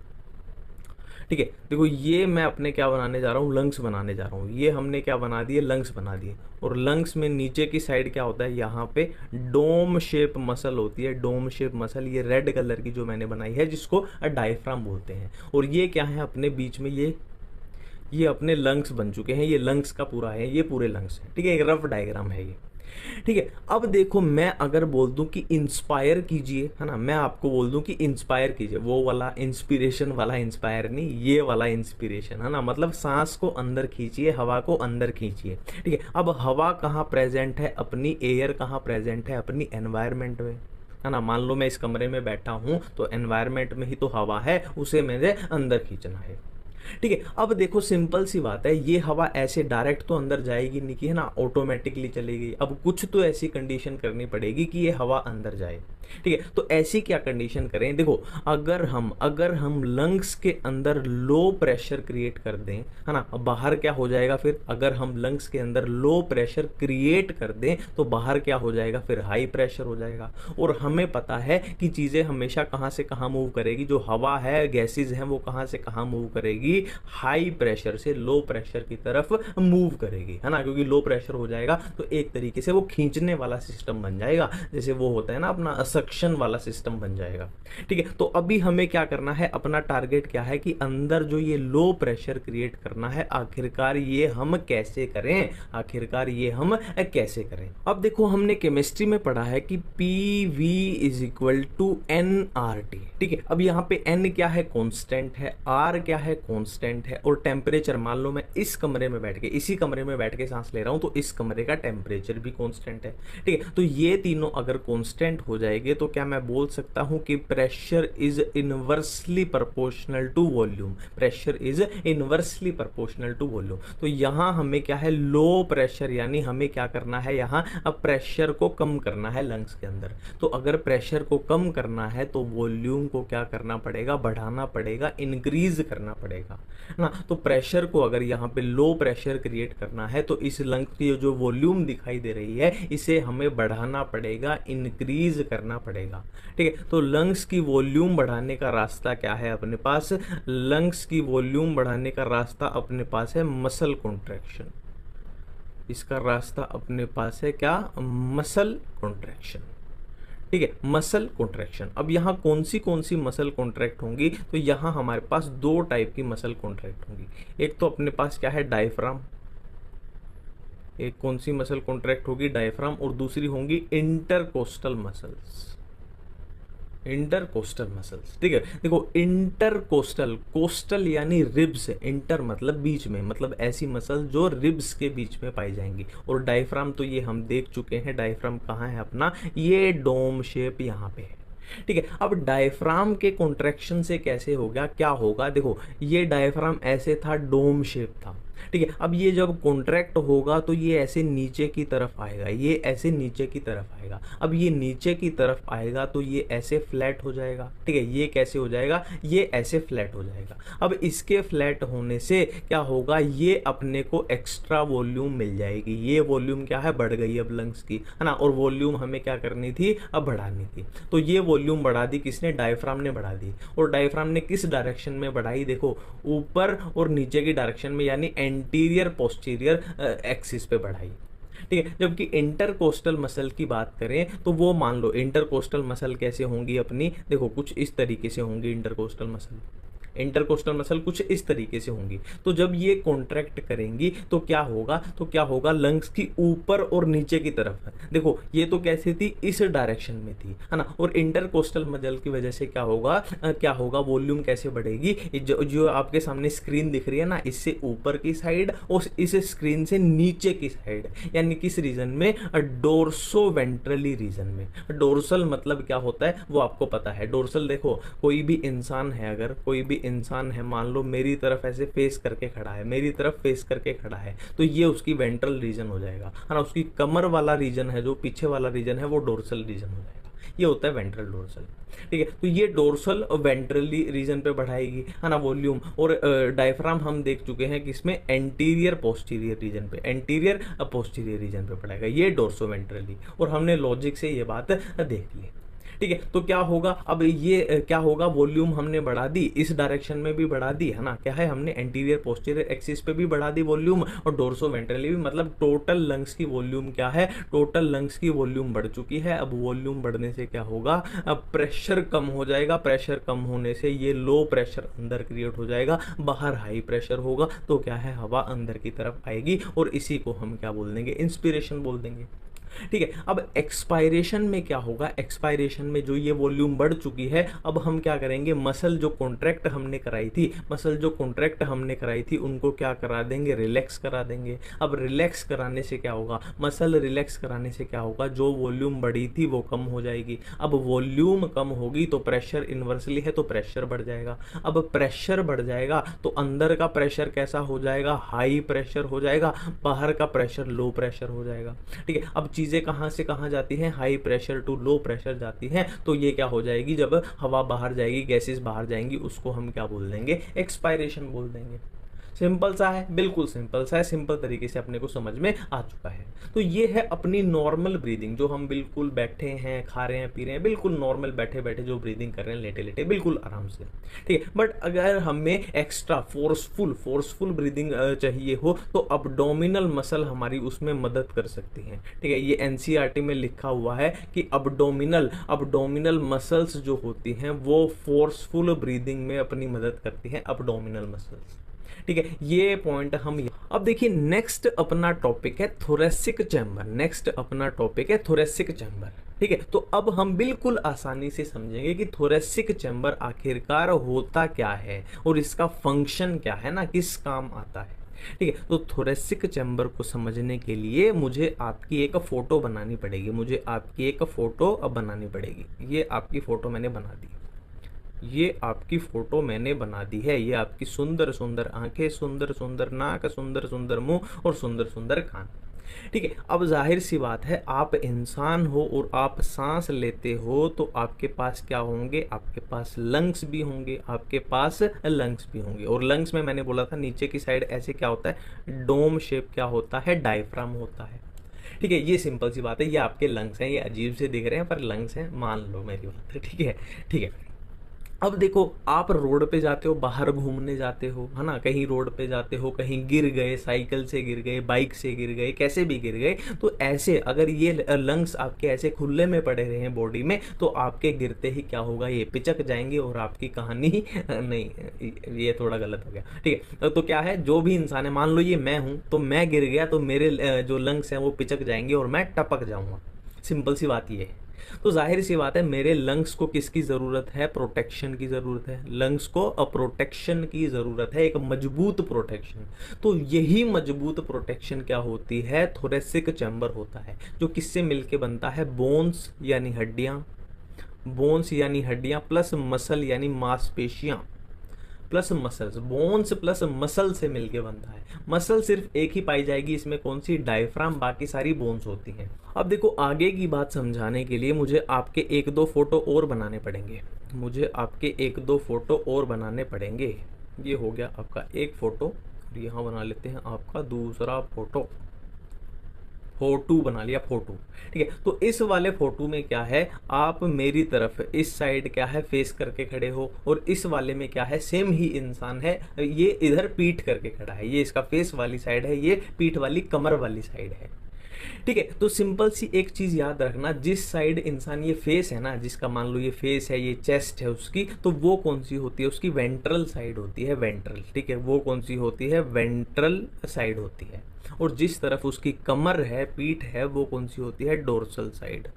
ठीक है, देखो ये मैं अपने क्या बनाने जा रहा हूँ, लंग्स बनाने जा रहा हूँ। ये हमने क्या बना दिए, लंग्स बना दिए। और लंग्स में नीचे की साइड क्या होता है, यहाँ पे डोम शेप मसल होती है, डोम शेप मसल, ये रेड कलर की जो मैंने बनाई है, जिसको डायफ्राम बोलते हैं। और ये क्या है अपने बीच में, ये अपने लंग्स बन चुके हैं, ये लंग्स का पूरा है, ये पूरे लंग्स है। ठीक है, एक रफ डायग्राम है ये। ठीक है, अब देखो मैं अगर बोल दूं कि इंस्पायर कीजिए, है ना, मैं आपको बोल दूं कि इंस्पायर कीजिए, वो वाला इंस्पिरेशन वाला इंस्पायर नहीं, ये वाला इंस्पिरेशन, है ना, मतलब सांस को अंदर खींचिए, हवा को अंदर खींचिए। ठीक है, अब हवा कहाँ प्रेजेंट है अपनी, एयर कहाँ प्रेजेंट है अपनी, एनवायरमेंट में, है ना। मान लो मैं इस कमरे में बैठा हूं तो एनवायरमेंट में ही तो हवा है, उसे मुझे अंदर खींचना है। ठीक है, अब देखो सिंपल सी बात है, ये हवा ऐसे डायरेक्ट तो अंदर जाएगी नहीं कि, है ना, ऑटोमेटिकली चलेगी। अब कुछ तो ऐसी कंडीशन करनी पड़ेगी कि ये हवा अंदर जाए। ठीक है, तो ऐसी क्या कंडीशन करें, देखो अगर हम लंग्स के अंदर लो प्रेशर क्रिएट कर दें, है ना, बाहर क्या हो जाएगा फिर, अगर हम लंग्स के अंदर लो प्रेशर क्रिएट कर दें तो बाहर क्या हो जाएगा फिर, हाई प्रेशर हो जाएगा। और हमें पता है कि चीजें हमेशा कहां से कहां मूव करेगी, जो हवा है, गैसेज हैं, वो कहां से कहां मूव करेगी, हाई प्रेशर से लो प्रेशर की तरफ मूव करेगी, है ना। क्योंकि लो प्रेशर हो जाएगा तो एक तरीके से वो खींचने वाला सिस्टम बन जाएगा, जैसे वो होता है ना अपना सक्शन वाला सिस्टम बन जाएगा। ठीक है, तो अभी हमें क्या करना है, अपना टारगेट क्या है कि अंदर जो ये लो प्रेशर क्रिएट करना है, आखिरकार ये हम कैसे करें, आखिरकार ये हम कैसे करें। अब देखो हमने केमिस्ट्री में पढ़ा है कि PV is equal to nRT। ठीक है, अब यहाँ पे n क्या है, कांस्टेंट है, R क्या है, कांस्टेंट है, और टेम्परेचर, मान लो मैं इस कमरे में बैठ के, इसी कमरे में बैठ के सांस ले रहा हूं तो इस कमरे का टेम्परेचर भी कांस्टेंट है। ठीक है, तो ये तीनों अगर कांस्टेंट हो जाएंगे तो क्या मैं बोल सकता हूं कि pressure is inversely proportional to volume, pressure is inversely proportional to volume. तो यहां हमें क्या है, लो प्रेशर, यानी हमें क्या करना है, यहां अब प्रेशर को कम करना है लंग्स के अंदर। तो अगर प्रेशर को कम करना है तो वॉल्यूम को क्या करना पड़ेगा, बढ़ाना पड़ेगा, इंक्रीज करना पड़ेगा ना। तो प्रेशर को अगर यहाँ पे लो प्रेशर क्रिएट करना है तो इस लंग की जो वॉल्यूम दिखाई दे रही है इसे हमें बढ़ाना पड़ेगा, इंक्रीज करना पड़ेगा। ठीक है, तो लंग्स की वॉल्यूम बढ़ाने का रास्ता क्या है अपने पास, लंग्स की वॉल्यूम बढ़ाने का रास्ता अपने पास है मसल कॉन्ट्रैक्शन। इसका रास्ता अपने पास है क्या, मसल कॉन्ट्रैक्शन। ठीक है, मसल कॉन्ट्रैक्शन। अब यहाँ कौन सी मसल कॉन्ट्रैक्ट होंगी, तो यहाँ हमारे पास दो टाइप की मसल कॉन्ट्रैक्ट होंगी। एक तो अपने पास क्या है, डायफ्राम, एक कौन सी मसल कॉन्ट्रैक्ट होगी, डायफ्राम, और दूसरी होंगी इंटरकोस्टल मसल्स, इंटरकोस्टल मसल्स। ठीक है, देखो इंटरकोस्टल, कोस्टल यानी रिब्स, इंटर मतलब बीच में, मतलब ऐसी मसल जो रिब्स के बीच में पाई जाएंगी। और डायफ्राम तो ये हम देख चुके हैं, डायफ्राम कहाँ है अपना, ये डोम शेप यहाँ पे है। ठीक है, अब डायफ्राम के कॉन्ट्रैक्शन से कैसे हो गया, क्या होगा, देखो ये डायफ्राम ऐसे था, डोम शेप था। ठीक है, अब ये जब कॉन्ट्रैक्ट होगा तो ये ऐसे नीचे की तरफ आएगा, ये ऐसे नीचे की तरफ आएगा। अब ये नीचे की तरफ आएगा तो ये ऐसे फ्लैट हो जाएगा। ठीक है, ये कैसे हो जाएगा, ये ऐसे फ्लैट हो जाएगा। अब इसके फ्लैट होने से क्या होगा, ये अपने को एक्स्ट्रा वॉल्यूम मिल जाएगी। ये वॉल्यूम क्या है, बढ़ गई अब लंग्स की, है ना। और वॉल्यूम हमें क्या करनी थी, अब बढ़ानी थी। तो ये वॉल्यूम बढ़ा दी किसने, डायफ्राम ने बढ़ा दी। और डायफ्राम ने किस डायरेक्शन में बढ़ाई, देखो ऊपर और नीचे की डायरेक्शन में, यानी एंटीरियर पोस्टीरियर एक्सिस पे बढ़ाई। ठीक है, जबकि इंटरकोस्टल मसल की बात करें तो वो मान लो इंटरकोस्टल मसल कैसे होंगी अपनी, देखो कुछ इस तरीके से होंगी इंटरकोस्टल मसल। इंटरकोस्टल मसल कुछ इस तरीके से होंगी। तो जब ये कॉन्ट्रैक्ट करेंगी तो क्या होगा, लंग्स की ऊपर और नीचे की तरफ। देखो ये तो कैसे थी, इस डायरेक्शन में थी, है ना। और इंटरकोस्टल मसल की वजह से क्या होगा, वॉल्यूम कैसे बढ़ेगी, जो आपके सामने स्क्रीन दिख रही है ना, इससे ऊपर की साइड और इस स्क्रीन से नीचे की साइड, यानी किस रीजन में, डोर्सोवेंट्रली रीजन में। डोर्सल मतलब क्या होता है वो आपको पता है। डोर्सल देखो, कोई भी इंसान है, अगर कोई भी इंसान है, मान लो मेरी तरफ ऐसे फेस करके खड़ा है, तो ये उसकी वेंट्रल रीजन हो जाएगा, है ना। उसकी कमर वाला रीजन है, जो पीछे वाला रीजन है, वो डोर्सल रीजन हो जाएगा। ये होता है वेंट्रल डोर्सल, ठीक है। तो ये डोर्सल वेंट्रली रीजन पे बढ़ाएगी, है ना, वॉल्यूम। और डायफ्राम हम देख चुके हैं कि इसमें एंटीरियर पोस्टीरियर रीजन पे बढ़ाएगा, ये डोर्सो वेंट्रली। और हमने लॉजिक से ये बात देख ली, ठीक है। तो क्या होगा, अब ये क्या होगा, वॉल्यूम हमने बढ़ा दी, इस डायरेक्शन में भी बढ़ा दी, है ना। क्या है, हमने एंटीरियर पोस्टीरियर एक्सिस पे भी बढ़ा दी वॉल्यूम, और डोर्सो वेंट्रली भी। मतलब टोटल लंग्स की वॉल्यूम क्या है, टोटल लंग्स की वॉल्यूम बढ़ चुकी है। अब वॉल्यूम बढ़ने से क्या होगा, अब प्रेशर कम हो जाएगा। प्रेशर कम होने से ये लो प्रेशर अंदर क्रिएट हो जाएगा, बाहर हाई प्रेशर होगा, तो क्या है, हवा अंदर की तरफ आएगी, और इसी को हम क्या बोल देंगे, इंस्पिरेशन बोल देंगे, ठीक है। अब एक्सपायरेशन में क्या होगा, एक्सपायरेशन में जो ये वॉल्यूम बढ़ चुकी है, अब हम क्या करेंगे, मसल जो कॉन्ट्रैक्ट हमने कराई थी उनको क्या करा देंगे, रिलैक्स करा देंगे। अब रिलैक्स कराने से क्या होगा, मसल रिलैक्स कराने से क्या होगा, जो वॉल्यूम बढ़ी थी वो कम हो जाएगी। अब वॉल्यूम कम होगी तो प्रेशर इन्वर्सली है, तो प्रेशर बढ़ जाएगा। अब प्रेशर बढ़ जाएगा तो अंदर का प्रेशर कैसा हो जाएगा, हाई प्रेशर हो जाएगा, बाहर का प्रेशर लो प्रेशर हो जाएगा, ठीक है। अब चीजें कहां से कहां जाती हैं, high pressure to low pressure जाती हैं। तो ये क्या हो जाएगी, जब हवा बाहर जाएगी, गैसेस बाहर जाएंगी, उसको हम क्या बोल देंगे, एक्सपायरेशन बोल देंगे। सिंपल सा है, बिल्कुल सिंपल सा है, सिंपल तरीके से अपने को समझ में आ चुका है। तो ये है अपनी नॉर्मल ब्रीदिंग, जो हम बिल्कुल बैठे हैं, खा रहे हैं, पी रहे हैं, बिल्कुल नॉर्मल बैठे बैठे जो ब्रीदिंग कर रहे हैं, लेटे लेटे, बिल्कुल आराम से, ठीक है। बट अगर हमें एक्स्ट्रा फोर्सफुल ब्रीदिंग चाहिए हो तो अबडोमिनल मसल हमारी उसमें मदद कर सकती हैं, ठीक है। ये एनसीईआरटी में लिखा हुआ है कि अबडोमिनल मसल्स जो होती हैं वो फोर्सफुल ब्रीदिंग में अपनी मदद करती हैं, अबडोमिनल मसल्स, ठीक है। ये पॉइंट हम अब देखिए, नेक्स्ट अपना टॉपिक है थोरेसिक चैम्बर, ठीक है। तो अब हम बिल्कुल आसानी से समझेंगे कि थोरेसिक चैम्बर आखिरकार होता क्या है और इसका फंक्शन क्या है ना, किस काम आता है, ठीक है। तो थोरेसिक चैम्बर को समझने के लिए मुझे आपकी एक फोटो बनानी पड़ेगी, ये आपकी फोटो मैंने बना दी, ये आपकी फोटो मैंने बना दी है। ये आपकी सुंदर सुंदर आंखें, सुंदर सुंदर नाक, सुंदर सुंदर मुंह और सुंदर सुंदर कान, ठीक है। अब जाहिर सी बात है, आप इंसान हो और आप सांस लेते हो, तो आपके पास क्या होंगे, आपके पास लंग्स भी होंगे, और लंग्स में मैंने बोला था नीचे की साइड ऐसे क्या होता है, डोम शेप क्या होता है, डायफ्राम होता है, ठीक है। ये सिंपल सी बात है, ये आपके लंग्स हैं, ये अजीब से दिख रहे हैं पर लंग्स हैं, मान लो मेरी बात है, ठीक है। अब देखो, आप रोड पे जाते हो, बाहर घूमने जाते हो, है ना, कहीं रोड पे जाते हो, कहीं गिर गए, साइकिल से गिर गए, बाइक से गिर गए, कैसे भी गिर गए, तो ऐसे अगर ये लंग्स आपके ऐसे खुले में पड़े रहे हैं बॉडी में, तो आपके गिरते ही क्या होगा, ये पिचक जाएंगे और आपकी कहानी नहीं, ये थोड़ा गलत हो गया, ठीक है। तो क्या है, जो भी इंसान है, मान लो ये मैं हूं, तो मैं गिर गया तो मेरे जो लंग्स हैं वो पिचक जाएंगे और मैं टपक जाऊंगा, सिंपल सी बात ये है। तो जाहिर सी बात है, मेरे लंग्स को किसकी जरूरत है, प्रोटेक्शन की जरूरत है, लंग्स को प्रोटेक्शन की जरूरत है, एक मजबूत प्रोटेक्शन। तो यही मजबूत प्रोटेक्शन क्या होती है, थोरेसिक चैम्बर होता है, जो किससे मिलके बनता है, बोन्स यानी हड्डियां प्लस मसल यानी मांसपेशियां plus muscles, bones plus muscle से मिलके बनता है। मसल सिर्फ एक ही पाई जाएगी इसमें, कौन सी, डायफ्राम, बाकी सारी बोन्स होती हैं। अब देखो, आगे की बात समझाने के लिए मुझे आपके एक दो फोटो और बनाने पड़ेंगे, ये हो गया आपका एक फोटो, और यहाँ बना लेते हैं आपका दूसरा फोटो बना लिया, ठीक है। तो इस वाले फोटो में क्या है, आप मेरी तरफ इस साइड क्या है, फेस करके खड़े हो, और इस वाले में क्या है, सेम ही इंसान है, ये इधर पीठ करके खड़ा है, ये इसका फेस वाली साइड है, ये पीठ वाली कमर वाली साइड है, ठीक है। तो सिंपल सी एक चीज याद रखना, जिस साइड इंसान ये फेस है ना, जिसका मान लो ये फेस है, ये चेस्ट है उसकी, तो वो कौन सी होती है, उसकी वेंट्रल साइड होती है, वेंट्रल। ठीक है, वो कौन सी होती है, वेंट्रल साइड होती है। और जिस तरफ उसकी कमर है, पीठ है, वो कौन सी होती है, डोर्सल साइड।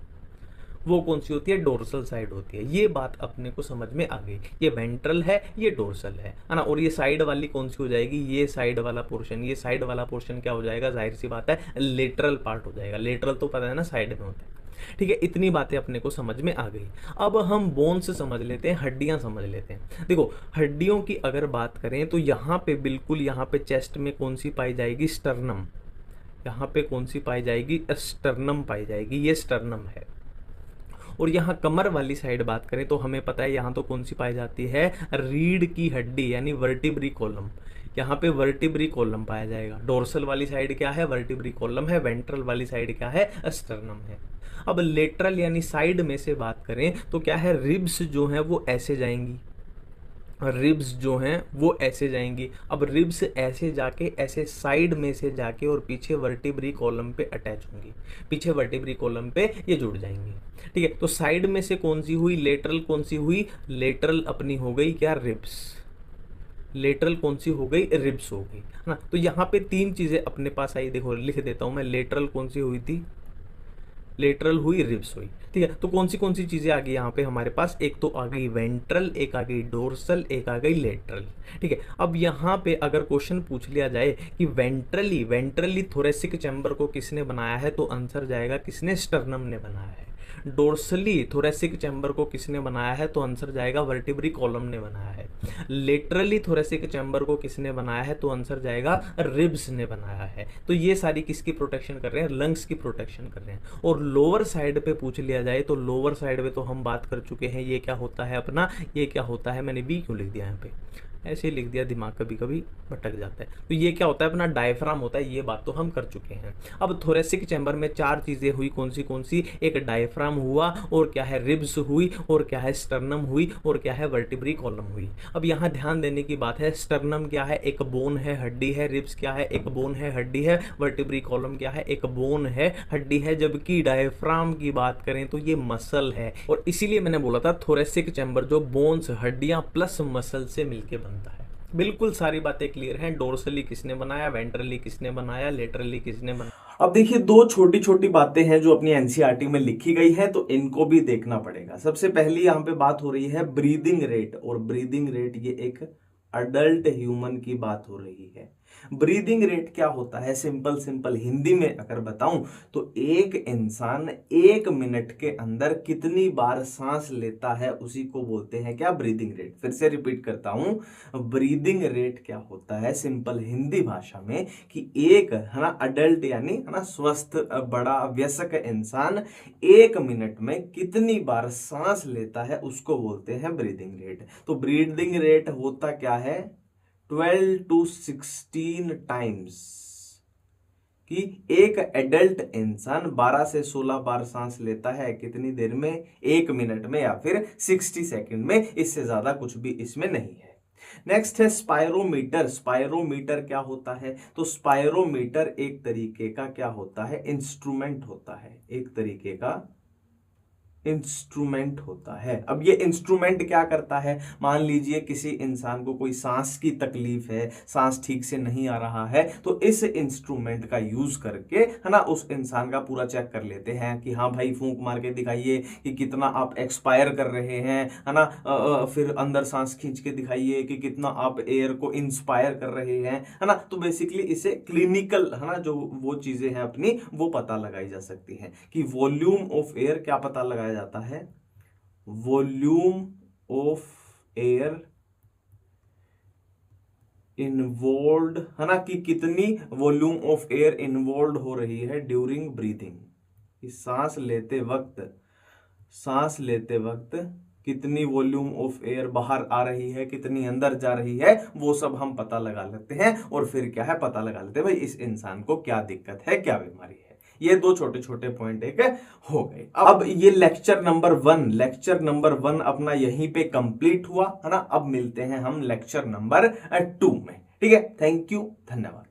वो कौन सी होती है, डोर्सल साइड होती है। ये बात अपने को समझ में आ गई, ये वेंट्रल है, ये डोर्सल है ना। और ये साइड वाली कौन सी हो जाएगी, ये साइड वाला पोर्शन, ये साइड वाला पोर्शन क्या हो जाएगा, जाहिर सी बात है लेटरल पार्ट हो जाएगा। लेटरल तो पता है ना, साइड में होता है। ठीक है, इतनी बातें अपने को समझ में आ गई। अब हम बोन्स समझ लेते हैं, हड्डियां समझ लेते हैं। देखो हड्डियों की अगर बात करें तो यहाँ पे बिल्कुल, यहाँ पे चेस्ट में कौन सी पाई जाएगी, स्टर्नम। यहाँ पे कौन सी पाई जाएगी, स्टर्नम पाई जाएगी, ये स्टर्नम है। और यहाँ कमर वाली साइड बात करें तो हमें पता है यहाँ तो कौन सी पाई जाती है, रीढ़ की हड्डी यानी वर्टिब्री कॉलम। यहाँ पे वर्टिब्री कॉलम पाया जाएगा। डोर्सल वाली साइड क्या है, वर्टिब्री कॉलम है। वेंट्रल वाली साइड क्या है, स्टर्नम है। अब लेटरल यानी साइड में से बात करें तो क्या है, रिब्स जो है वो ऐसे जाएंगी, रिब्स जो हैं वो ऐसे जाएंगी। अब रिब्स ऐसे जाके, ऐसे साइड में से जाके और पीछे वर्टिब्री कॉलम पे अटैच होंगी, पीछे वर्टिब्री कॉलम पे ये जुड़ जाएंगी। ठीक है, तो साइड में से कौन सी हुई, लेटरल कौन सी हुई, लेटरल अपनी हो गई क्या, रिब्स। लेटरल कौन सी हो गई, रिब्स हो गई, है ना। तो यहाँ पे तीन चीजें अपने पास आई, देखो लिख देता हूं मैं। लेटरल कौन सी हुई थी, लेटरल हुई, रिब्स हुई। ठीक है, तो कौन सी चीजें आ गई यहाँ पे हमारे पास, एक तो आ गई वेंट्रल, एक आ गई डोर्सल, एक आ गई लेटरल। ठीक है, अब यहाँ पे अगर क्वेश्चन पूछ लिया जाए कि वेंट्रली थोरेसिक चैम्बर को किसने बनाया है, तो आंसर जाएगा किसने, स्टर्नम ने बनाया है। डोर्सली थोरेसिक चैम्बर को किसने बनाया है, तो आंसर जाएगा वर्टिब्री कॉलम ने बनाया है। लेटरली थोरेसिक चैम्बर को किसने बनाया है, तो आंसर जाएगा रिब्स ने बनाया है। तो ये सारी किसकी प्रोटेक्शन कर रहे हैं, लंग्स की प्रोटेक्शन कर रहे हैं। और लोअर साइड पे पूछ लिया जाए तो लोअर साइड पे तो हम बात कर चुके हैं, ये क्या होता है अपना, ये क्या होता है, मैंने बी क्यों लिख दिया यहाँ पे, ऐसे ही लिख दिया, दिमाग कभी कभी भटक जाता है। तो ये क्या होता है, अपना डायफ्राम होता है, ये बात तो हम कर चुके हैं। अब थोरेसिक चैम्बर में चार चीजें हुई, कौन सी, एक डायफ्राम हुआ, और क्या है, रिब्स हुई, और क्या है, स्टर्नम हुई, और क्या है, वर्टिब्री कॉलम हुई। अब यहाँ ध्यान देने की बात है, स्टर्नम क्या है, एक बोन है, हड्डी है। रिब्स क्या है, एक बोन है, हड्डी है। वर्टिब्री कॉलम क्या है, एक बोन है, हड्डी है। जबकि डायफ्राम की बात करें तो ये मसल है। और इसीलिए मैंने बोला था थोरेसिक चैम्बर जो बोन्स, हड्डियां प्लस मसल से मिलके बनता है। बिल्कुल सारी बातें क्लियर हैं। डोर्सली किसने बनाया, वेंट्रली किसने बनाया, लेटरली किसने बनाया। अब देखिए दो छोटी छोटी बातें हैं जो अपनी एनसीईआरटी में लिखी गई है, तो इनको भी देखना पड़ेगा। सबसे पहली यहाँ पे बात हो रही है ब्रीदिंग रेट, और ब्रीदिंग रेट ये एक अडल्ट ह्यूमन की बात हो रही है। ब्रीदिंग रेट क्या होता है, सिंपल हिंदी में अगर बताऊं तो एक इंसान 1 मिनट के अंदर कितनी बार सांस लेता है उसी को बोलते हैं क्या, ब्रीदिंग रेट। फिर से रिपीट करता हूं, ब्रीदिंग रेट क्या होता है सिंपल हिंदी भाषा में, कि एक है ना अडल्ट यानी है ना स्वस्थ बड़ा वयस्क इंसान 1 मिनट में कितनी बार सांस लेता है उसको बोलते हैं ब्रीदिंग रेट। तो ब्रीदिंग रेट होता क्या है, 12 to 16 टाइम्स, कि एक एडल्ट इंसान 12 से 16 बार सांस लेता है कितनी देर में, 1 मिनट में या फिर 60 सेकंड में, इससे ज्यादा कुछ भी इसमें नहीं है। नेक्स्ट है स्पायरोमीटर। स्पायरोमीटर क्या होता है, तो स्पायरोमीटर एक तरीके का क्या होता है, इंस्ट्रूमेंट होता है, एक तरीके का इंस्ट्रूमेंट होता है। अब ये इंस्ट्रूमेंट क्या करता है, मान लीजिए किसी इंसान को कोई सांस की तकलीफ है, सांस ठीक से नहीं आ रहा है, तो इस इंस्ट्रूमेंट का यूज करके है ना उस इंसान का पूरा चेक कर लेते हैं कि हाँ भाई फूंक मार के दिखाइए कि कितना आप एक्सपायर कर रहे हैं, है ना। फिर अंदर सांस खींच के दिखाइए कि कितना आप एयर को इंस्पायर कर रहे हैं, है ना। तो बेसिकली इसे क्लिनिकल है ना जो वो चीजें हैं अपनी वो पता लगाई जा सकती हैं, कि वॉल्यूम ऑफ एयर क्या पता लगाया जाता है, वॉल्यूम ऑफ एयर इन्वॉल्व्ड, है ना, कि कितनी वॉल्यूम ऑफ एयर इन्वॉल्व हो रही है ड्यूरिंग ब्रीथिंग, कि सांस लेते वक्त कितनी वॉल्यूम ऑफ एयर बाहर आ रही है, कितनी अंदर जा रही है, वो सब हम पता लगा लेते हैं। और फिर क्या है, पता लगा लेते हैं भाई इस इंसान को क्या दिक्कत है, क्या बीमारी है। ये दो छोटे छोटे पॉइंट एक हो गए। अब ये लेक्चर नंबर 1 अपना यहीं पे कंप्लीट हुआ, है ना। अब मिलते हैं हम लेक्चर नंबर 2 में। ठीक है, थैंक यू, धन्यवाद।